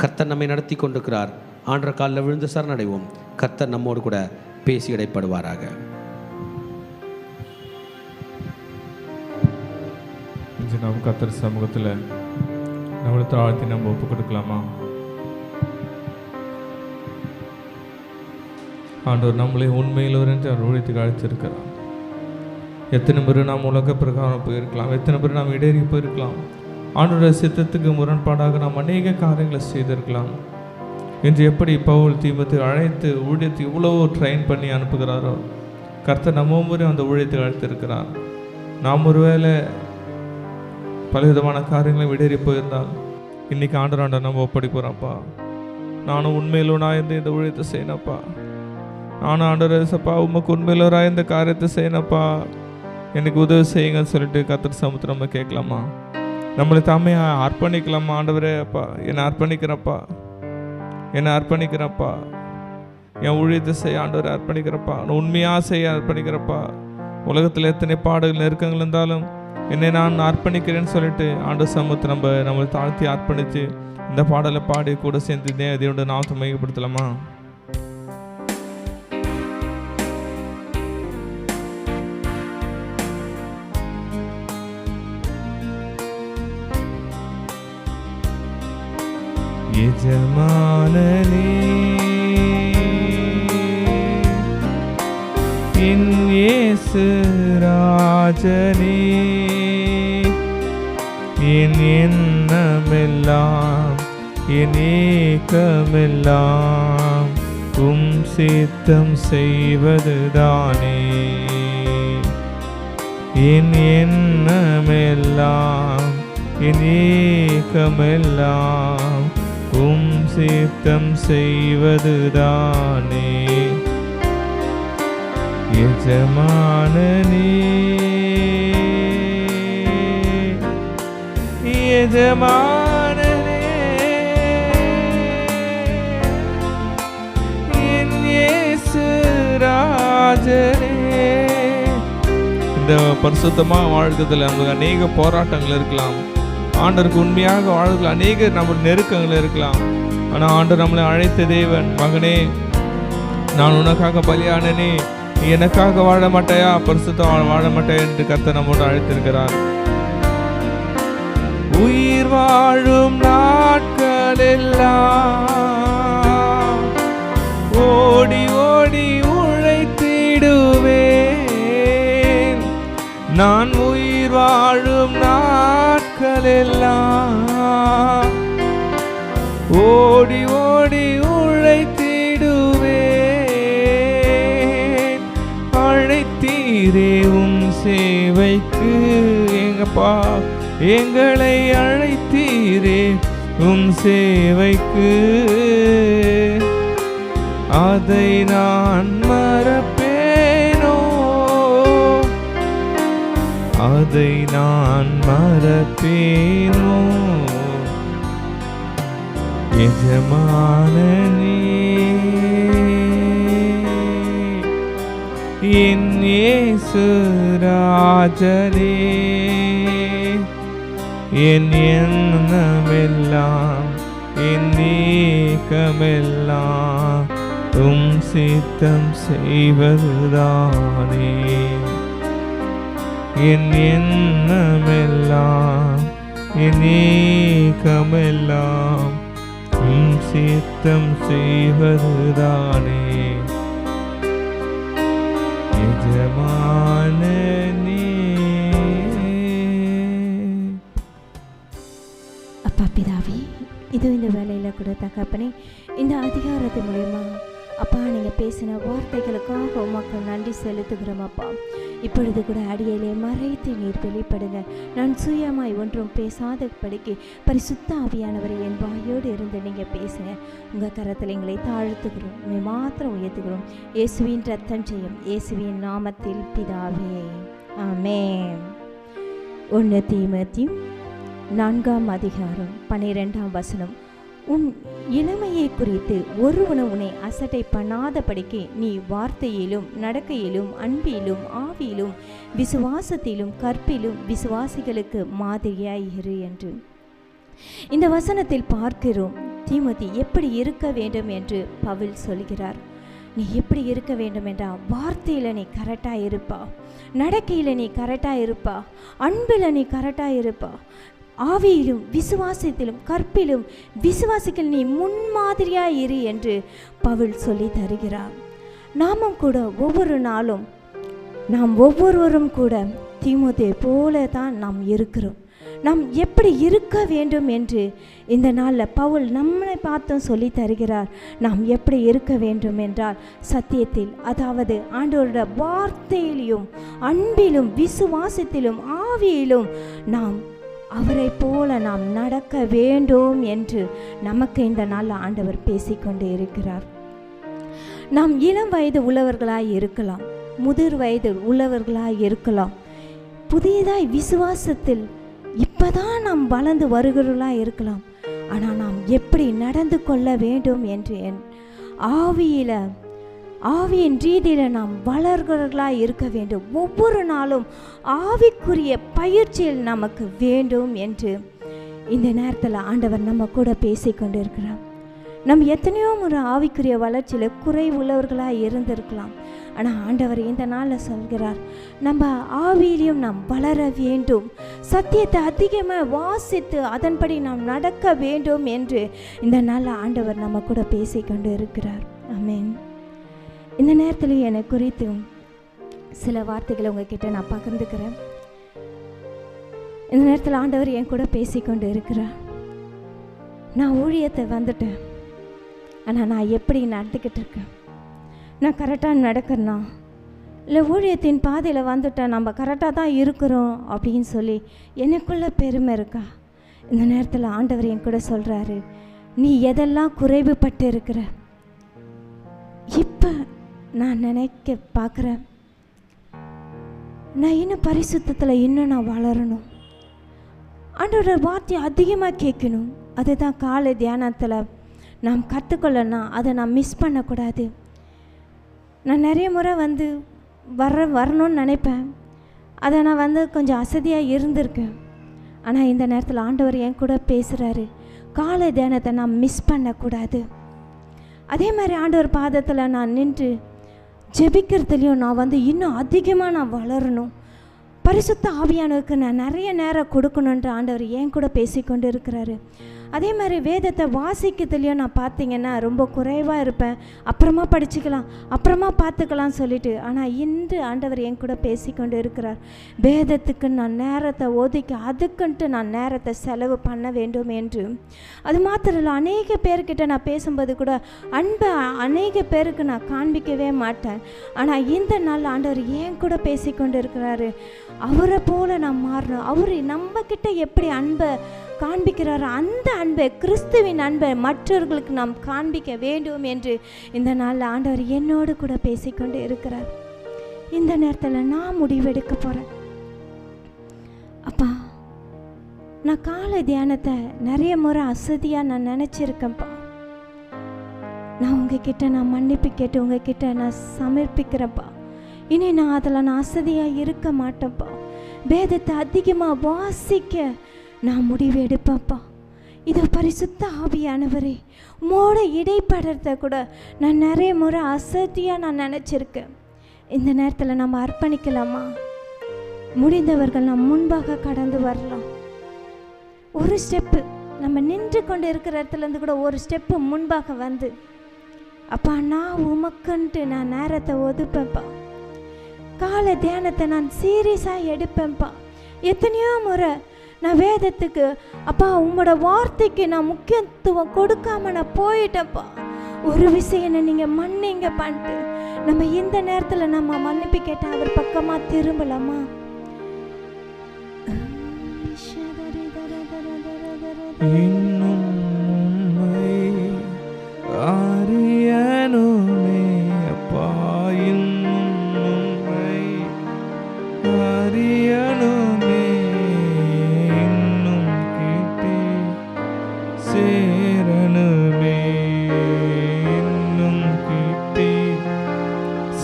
கர்த்தர் நம்மை நடத்தி கொண்டிருக்கிறார். ஆண்டற காலில் விழுந்து சரணடைவோம். கர்த்தர் நம்மோடு கூட பேசி இடைப்படுவாராக. நாம் கர்த்தர் சமூகத்தில் நம்மளை தாழ்த்தி நம்ம ஒப்பு கொடுக்கலாமா? ஆண்டவர் நம்மளை உண்மையில் என்று அவர் ஊழியத்துக்கு அழைத்திருக்கிறார். எத்தனை பேர் நாம் உலக பிரகாரம் போயிருக்கலாம், எத்தனை பேர் நாம் இடேறி போயிருக்கலாம், ஆண்டோட சித்தத்துக்கு முரண்பாடாக நாம் அநேக காரியங்களை செய்திருக்கலாம். இன்று எப்படி பவுல் தீமோத்தேயை அழைத்து ஊழியத்தை இவ்வளோ ட்ரெயின் பண்ணி அனுப்புகிறாரோ, கர்த்தர் நம்ம ஒவ்வொரு அந்த ஊழியத்துக்கு அழைத்திருக்கிறார். நாம் ஒருவேளை பலவிதமான காரியங்களை இடேறி போயிருந்தால் இன்றைக்கி ஆண்டவராண்ட நம்ம ஒப்படைக்கிறோம்ப்பா. நானும் உண்மையிலோனாக இருந்து இந்த ஊழியத்தை செய்யணப்பா, நானும் ஆண்டவரேசப்பா உமக்கு உண்மையிலோராக இந்த காரியத்தை செய்யணப்பா, எனக்கு உதவி செய்யுங்கன்னு சொல்லிட்டு கர்த்தர் சமூகத்தை நம்ம கேட்கலாமா? நம்மளை தாமே அர்ப்பணிக்கலாமா? ஆண்டவரே அப்பா, என்னை அர்ப்பணிக்கிறப்பா, என் ஊழியத்தை செய்ய ஆண்டவரை அர்ப்பணிக்கிறப்பா, நான் உண்மையாக செய்ய அர்ப்பணிக்கிறப்பா. உலகத்தில் எத்தனை பாடுகள் நெருக்கங்கள் இருந்தாலும் என்னை நான் அர்ப்பணிக்கிறேன்னு சொல்லிட்டு ஆண்டவர் சமூகத்தை நம்மளை தாழ்த்தி அர்ப்பணித்து இந்த பாடலை பாடி கூட சேர்ந்து தேவனுடைய நாமத்தை மையப்படுத்தலாமா? எஜமானனே என் இயேசு ராஜனே, என் எண்ணமெல்லாம் என் ஏக்கமெல்லாம் உம் சித்தம் செய்வதுதானே. என் எண்ணமெல்லாம் என் ஏக்கமெல்லாம் உம் சித்தம் செய்வதுதானே எஜமானனே எஜமானனே என் இயேசு ராஜனே. இந்த பரிசுத்தமாக வாழ்கிறதுல நமக்கு அநேக போராட்டங்கள் இருக்கலாம், ஆண்டவருக்கு உண்மையாக வாழ்றதுல அநேக நம்ம நெருக்கங்கள் இருக்கலாம். ஆனால் ஆண்டவர் நம்மளை அழைத்த தேவன், மகனே நான் உனக்காக பலியானனே, நீ எனக்காக வாழ மாட்டாயா, பரிசுத்தம் வாழ மாட்டாயா என்று கர்த்தர் நம்மோடு அழைத்திருக்கிறார். உயிர் வாழும் நாட்களெல்லாம் ஓடி ஓடி உழைத்திடுவேன். நான் உயிர் வாழும் நாட்களெல்லாம் ஓடி ஓடி உழைத்திடுவேன். அழைத்தீரே உம் சேவைக்கு எங்கப்பா, எங்களை அழைத்தீரே உம் சேவைக்கு, அதை நான் மறப்பேனோ, அதை நான் மறப்பேனோ. எஜமானனே என் இயேசு ராஜனே, என் எண்ணமெல்லாம் என் நீக்கமெல்லாம் உம் சித்தம் செய்வதுதானே. என் எண்ணமெல்லாம் என் நீக்கமெல்லாம் உம் சித்தம் செய்வதுதானே. எஜமானனே. அப்பா பிதாவே, இது இந்த வேலையில் கூட தகப்பனே, இந்த அதிகாரத்தின் மூலயமா அப்பா நீங்கள் பேசின வார்த்தைகளுக்காக உமக்கு நன்றி செலுத்துகிறோம். அப்பா இப்பொழுது கூட அடியிலே மறைத்து நீர் வெளிப்படுங்க. நான் சுயமாய் ஒன்றும் பேசாத படிக்க பரிசுத்த ஆவியானவரை என் வாயோடு இருந்து நீங்கள் பேசுங்க. உங்கள் கரத்தில் எங்களை தாழ்த்துகிறோம், உண்மை மாத்திரம் உயர்த்துகிறோம். இயேசுவின் ரத்தம் செய்யும் இயேசுவின் நாமத்தில் பிதாவே, ஆமென். 1 தீமோத்தேயு 4:12 உன் இளமையை குறித்து ஒருவனும் உன்னை அசட்டை பண்ணாதபடிக்கு நீ வார்த்தையிலும் நடக்கையிலும் அன்பிலும் ஆவியிலும் விசுவாசத்திலும் கற்பிலும் விசுவாசிகளுக்கு மாதிரியாய் இரு என்று இந்த வசனத்தில் பார்க்கிறோம். தீமோத்தி எப்படி இருக்க வேண்டும் என்று பவுல் சொல்கிறார். நீ எப்படி இருக்க வேண்டும் என்றால் வார்த்தையில் நீ கரெக்டாக இருப்பா, நடக்கையில் நீ கரெக்டாக இருப்பா, அன்பில் நீ கரெக்டாக இருப்பா, ஆவியிலும் விசுவாசத்திலும் கற்பிலும் விசுவாசிகள் நீ முன்மாதிரியாக இரு என்று பவுல் சொல்லி தருகிறார். நாமும் கூட ஒவ்வொரு நாளும் நாம் ஒவ்வொருவரும் கூட தீமோத்தேயு போல தான் நாம் இருக்கிறோம். நாம் எப்படி இருக்க வேண்டும் என்று இந்த நாளில் பவுல் நம்மளை பார்த்தும் சொல்லி தருகிறார். நாம் எப்படி இருக்க வேண்டும் என்றால் சத்தியத்தில், அதாவது ஆண்டவருடைய வார்த்தையிலும் அன்பிலும் விசுவாசத்திலும் ஆவியிலும் நாம் அவரை போல நாம் நடக்க வேண்டும் என்று நமக்கு இந்த நாளில் ஆண்டவர் பேசிக்கொண்டே இருக்கிறார். நாம் இளம் வயது உள்ளவர்களாய் இருக்கலாம், முதிர் வயது உள்ளவர்களாய் இருக்கலாம், புதியதாய் விசுவாசத்தில் இப்போதான் நாம் வளர்ந்து வருகிறவர்களாக இருக்கலாம். ஆனால் நாம் எப்படி நடந்து கொள்ள வேண்டும் என்று ஆவியின் ரீதியில் நாம் வளர்கிறவர்களாக இருக்க வேண்டும். ஒவ்வொரு நாளும் ஆவிக்குரிய பயிற்சியில் நமக்கு வேண்டும் என்று இந்த நேரத்தில் ஆண்டவர் நம்ம கூட பேசிக்கொண்டு இருக்கிறார். நம்ம எத்தனையோ முறை ஆவிக்குரிய வளர்ச்சியில் குறை உள்ளவர்களாக இருந்திருக்கலாம். ஆனால் ஆண்டவர் இந்த நாளில் சொல்கிறார், நம்ம ஆவியிலையும் நாம் வளர வேண்டும், சத்தியத்தை அதிகமாக வாசித்து அதன்படி நாம் நடக்க வேண்டும் என்று இந்த நாளில் ஆண்டவர் நம்ம கூட பேசிக்கொண்டு இருக்கிறார். ஆமென். இந்த நேரத்தில் என்னை குறித்து சில வார்த்தைகளை உங்ககிட்ட நான் பகிர்ந்துக்கிறேன். இந்த நேரத்தில் ஆண்டவர் என் கூட பேசிக்கொண்டு இருக்கிறார். நான் ஊழியத்தை வந்துட்டேன், ஆனால் நான் எப்படி நடந்துக்கிட்டு இருக்கேன், நான் கரெக்டாக நடக்கிறேன்னா இல்லை ஊழியத்தின் பாதையில் வந்துட்டேன், நம்ம கரெக்டாக தான் இருக்கிறோம் அப்படின்னு சொல்லி எனக்குள்ள பெருமை இருக்கா? இந்த நேரத்தில் ஆண்டவர் என் கூட சொல்கிறாரு, நீ எதெல்லாம் குறைவுபட்டு இருக்கிற. இப்போ நான் நினைக்க பார்க்குறேன், நான் இன்னும் பரிசுத்தத்தில் இன்னும் நான் வளரணும், ஆண்டவரோட வார்த்தையை அதிகமாக கேட்கணும். அதுதான் காலை தியானத்தில் நாம் கற்றுக்கொள்ளணும். அதை நான் மிஸ் பண்ணக்கூடாது. நான் நிறைய முறை வரணும்னு நினைப்பேன். அதை நான் கொஞ்சம் அசதியாக இருந்திருக்கேன். ஆனால் இந்த நேரத்தில் ஆண்டவர் என் கூட பேசுகிறாரு, காலை தியானத்தை நான் மிஸ் பண்ணக்கூடாது. அதே மாதிரி ஆண்டவர் பாதத்தில் நான் நின்று ஜெபிக்கிறதுலையும் நான் இன்னும் அதிகமாக நான் வளரணும். பரிசுத்த ஆவியானவருக்கு நான் நிறைய நேரம் கொடுக்கணுன்ற ஆண்டவர் என் கூட பேசிக்கொண்டு இருக்கிறாரு. அதே மாதிரி வேதத்தை வாசிக்கிறதுலையும் நான் பார்த்தீங்கன்னா ரொம்ப குறைவாக இருப்பேன். அப்புறமா படிச்சுக்கலாம், அப்புறமா பார்த்துக்கலாம்னு சொல்லிட்டு. ஆனால் இன்று ஆண்டவர் என் கூட பேசிக்கொண்டு இருக்கிறார். வேதத்துக்கு நான் நேரத்தை ஒதுக்கி அதுக்குன்ட்டு நான் நேரத்தை செலவு பண்ண வேண்டும் என்று. அது மாத்திரம் இல்லை, அநேக பேர்கிட்ட நான் பேசும்போது கூட அன்பை அநேக பேருக்கு நான் காண்பிக்கவே மாட்டேன். ஆனால் இந்த நாள் ஆண்டவர் என் கூட பேசிக்கொண்டு இருக்கிறாரு. அவரை போல நான் மாறணும். அவர் நம்மக்கிட்ட எப்படி அன்பை காண்பிக்கிறாரோ அந்த அன்பை, கிறிஸ்துவின் அன்பை மற்றவர்களுக்கு நாம் காண்பிக்க வேண்டும் என்று இந்த நாளில் ஆண்டவர் என்னோடு கூட பேசிக்கொண்டு இருக்கிறார். இந்த நேரத்தில் நான் முடிவெடுக்க போகிறேன். அப்பா, நான் காலை தியானத்தை நிறைய முறை அசதியாக நான் நினச்சிருக்கேன்ப்பா. நான் உங்ககிட்ட நான் மன்னிப்பு கேட்டு உங்ககிட்ட நான் சமர்ப்பிக்கிறேன்ப்பா. இனி நான் அதில் நான் அசதியாக இருக்க மாட்டேன்ப்பா. வேதத்தை அதிகமாக வாசிக்க நான் முடிவு எடுப்பேன்ப்பா. இது பரிசுத்த ஆவியானவரே, உம்மோட இடைப்படத்தை கூட நான் நிறைய முறை அசதியாக நான் நினச்சிருக்கேன். இந்த நேரத்தில் நம்ம அர்ப்பணிக்கலாமா? முடிந்தவர்கள் நாம் முன்பாக கடந்து வரலாம். ஒரு ஸ்டெப்பு நம்ம நின்று கொண்டு இருக்கிற இடத்துலேருந்து கூட ஒரு ஸ்டெப்பு முன்பாக அப்பா, நான் உமக்குன்ட்டு நான் நேரத்தை ஒதுப்பேன்ப்பா. காலை தியானத்தை நான் சீரியஸாக எடுப்பேன்ப்பா. எத்தனையோ முறை நான் வேதத்துக்கு, அப்பா உங்களோட வார்த்தைக்கு நான் முக்கியத்துவம் கொடுக்காம நான் போயிட்டேன்ப்பா. ஒரு விஷயம் என்ன நீங்கள் மன்னிங்க பண்ணிட்டு நம்ம இந்த நேரத்தில் நம்ம மன்னிப்பு கேட்டால் அவர் பக்கமாக திரும்பலாமா? இன்னும் உம்மை அறியணுமே அப்பா, இன்னும் உம்மை அறியணுமே, இன்னும் கிட்டே சேரணுமே, இன்னும் கிட்டே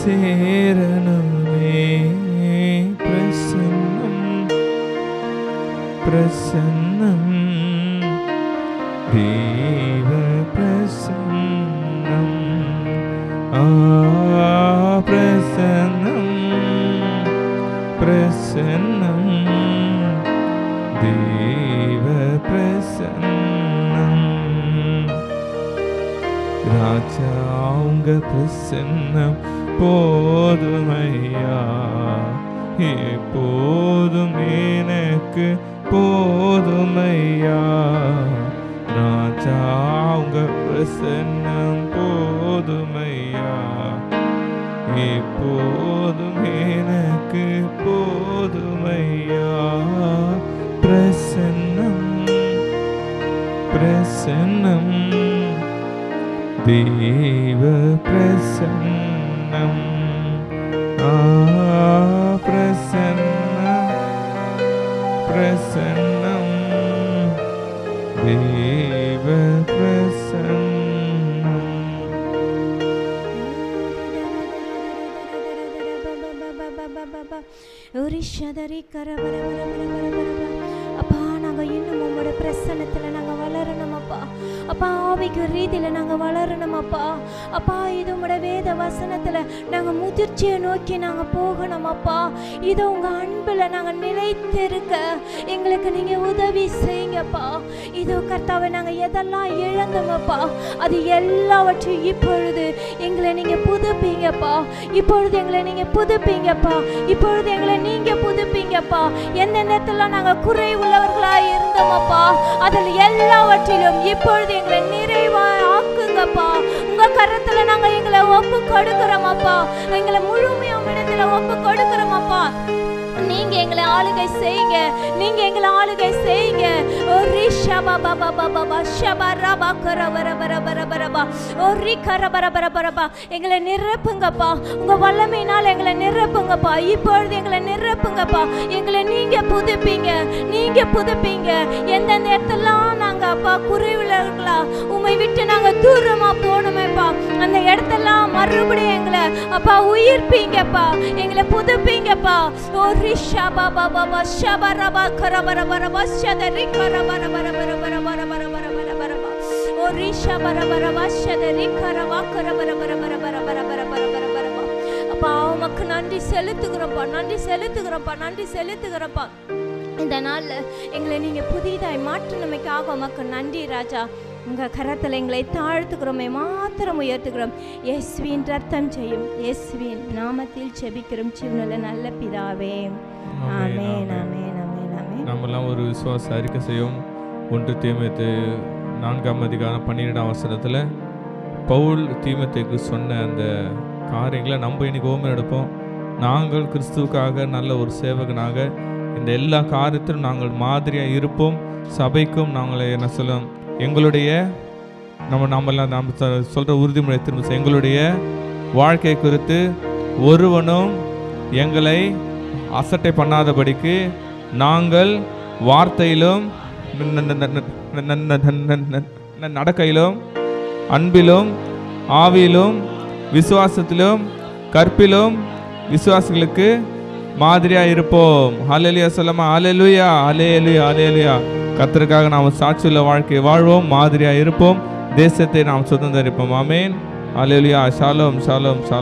சேரணுமே. பிரசன்னம் பிரசன்னம் தேவ பிரசன்னம், பிரசன்னம் பிரசன்னம் தேவ பிரசன்னம். ராஜா உங்க பிரசன்னம் போதுமையா, எப்போதும் எனக்கு போதுமையா. ராஜா உங்க பிரசன்னம் போதுமையா, எப்போதும் எனக்கு போதுமையா. பிரசன்னம் பிரசன்னம் தேவ பிரசன்னம், பிரசன்னம் பிரசன்னம் தேவ பிரசன்னம். அப்பா, நாங்கள் இன்னும் உங்களோட பிரசன்னத்தில் நாங்கள் வளரணும் அப்பா. அப்பா, ஆவிக்கு ரீதியில் நாங்கள் வளரணும் அப்பா. அப்பா, இது உங்களோட வேத வசனத்தில் நாங்கள் முதிர்ச்சியை நோக்கி நாங்கள் போகணும் அப்பா. இது உங்கள் அன்பில் நாங்கள் நிலைத்திருக்க எங்களுக்கு நீங்கள் உதவி செய்யுங்கப்பா. இதோ கர்த்தாவை, நாங்கள் எதெல்லாம் இழந்தோமப்பா அது எல்லாவற்றையும் இப்பொழுது எங்களை நீங்கள் புதுப்பீங்கப்பா. இப்பொழுது எங்களை நீங்கள் புதுப்பீங்கப்பா. இப்பொழுது எங்களை நீங்கள் புதுப்பீங்கப்பா. எந்த நேரத்தில் நாங்கள் குறை உள்ளவர்களாக இருந்தோமப்பா அதில் எல்லாவற்றிலும் இப்பொழுது எங்களை நிறைவாக ஆக்குங்கப்பா. உங்க கரத்துல நாங்க எங்களை ஒப்பு கொடுக்கிறோமப்பா. எங்களை முழுமையாக இடத்துல ஒப்பு கொடுக்கிறோமப்பா. நீங்க எங்களை ஆளுகை செய்யுங்க, நீங்க எங்களை ஆளுகை செய்யுங்க. பா பா பா பா பா பா ஷபரபா கரபரபரபரபரபா ஓரி கரபரபரபரபா. எங்களை நிரப்புங்கப்பா, உங்க வல்லமையினால் எங்களை நிரப்புங்கப்பா. இப்பொழுது எங்களை நிரப்புங்கப்பா. எங்களை நீங்க புதுப்பீங்க, நீங்க புதுப்பீங்க. எந்தெந்த இடத்தெல்லாம் நாங்க அப்பா குறைவுள்ளவர்களா உம்மை விட்டு நாங்க தூரமா போனோமேப்பா, அந்த இடத்தெல்லாம் மறுபடியும் எங்களை அப்பா உயிர்ப்பீங்கப்பா, எங்களை புதுப்பீங்கப்பா. ஓரி ஷபா பா பா பா ஷபரபா கரபரபரபா ஷதரி கரபரபரபரபரபரபரபரபரபரபரபரபா ஓரி ஷபரபரபா ஷதரி கரபா கரபரபரபரபரபரபரபரபரபரபா. அப்பா உமக்கு நன்றி செலுத்துகிறோம்ப்பா, நன்றி செலுத்துகிறோம்ப்பா, நன்றி செலுத்துகிறோம்ப்பா. இந்த நாளில் எங்களை நீங்கள் புதிதாய் மாற்றினமைக்காக உமக்கு நன்றி ராஜா. உங்கள் கரத்தில் எங்களை தாழ்த்துக்கிறோமே, மாத்திரம் உயர்த்துக்கிறோம். இயேசுவின் ரத்தம் செய்யும், இயேசுவின் நாமத்தில் ஜெபிக்கிறோம் ஜீவனுள்ள நல்ல பிதாவே. ஆமென் ஆமென் ஆமென் ஆமென். நம்மெல்லாம் ஒரு விசுவாச அறிக்கை செய்யும். 1 தீமோத்தேயு 4:12 பவுல் தீமோத்தேயுக்கு சொன்ன அந்த காரியங்களை நம்ம இன்னைக்கு ஓமை எடுப்போம். நாங்கள் கிறிஸ்துவுக்காக நல்ல ஒரு சேவகனாக இந்த எல்லா காரியத்திலும் நாங்கள் மாதிரியாக இருப்போம். சபைக்கும் நாங்கள் என்ன சொல்லுவோம், எங்களுடைய நம்ம சொல்கிற உறுதிமொழி திரும்ப எங்களுடைய வாழ்க்கை குறித்து ஒருவனும் எங்களை அசட்டை பண்ணாதபடிக்கு நாங்கள் வார்த்தையிலும் நடக்கையிலும் அன்பிலும் ஆவியிலும் விசுவாசத்திலும் கற்பிலும் விசுவாசிகளுக்கு மாதிரியாக இருப்போம். ஹல்லேலூயா சொல்லமா, ஹல்லேலூயா ஹல்லேலூயா ஹல்லேலூயா. கர்த்தருக்காக நாம் சாட்சியுள்ள வாழ்க்கையை வாழ்வோம், மாதிரியாக இருப்போம், தேசத்தை நாம் சுதந்தரிப்போம். ஆமென். ஹல்லேலூயா. ஷாலோம் ஷாலோம் ஷாலோம்.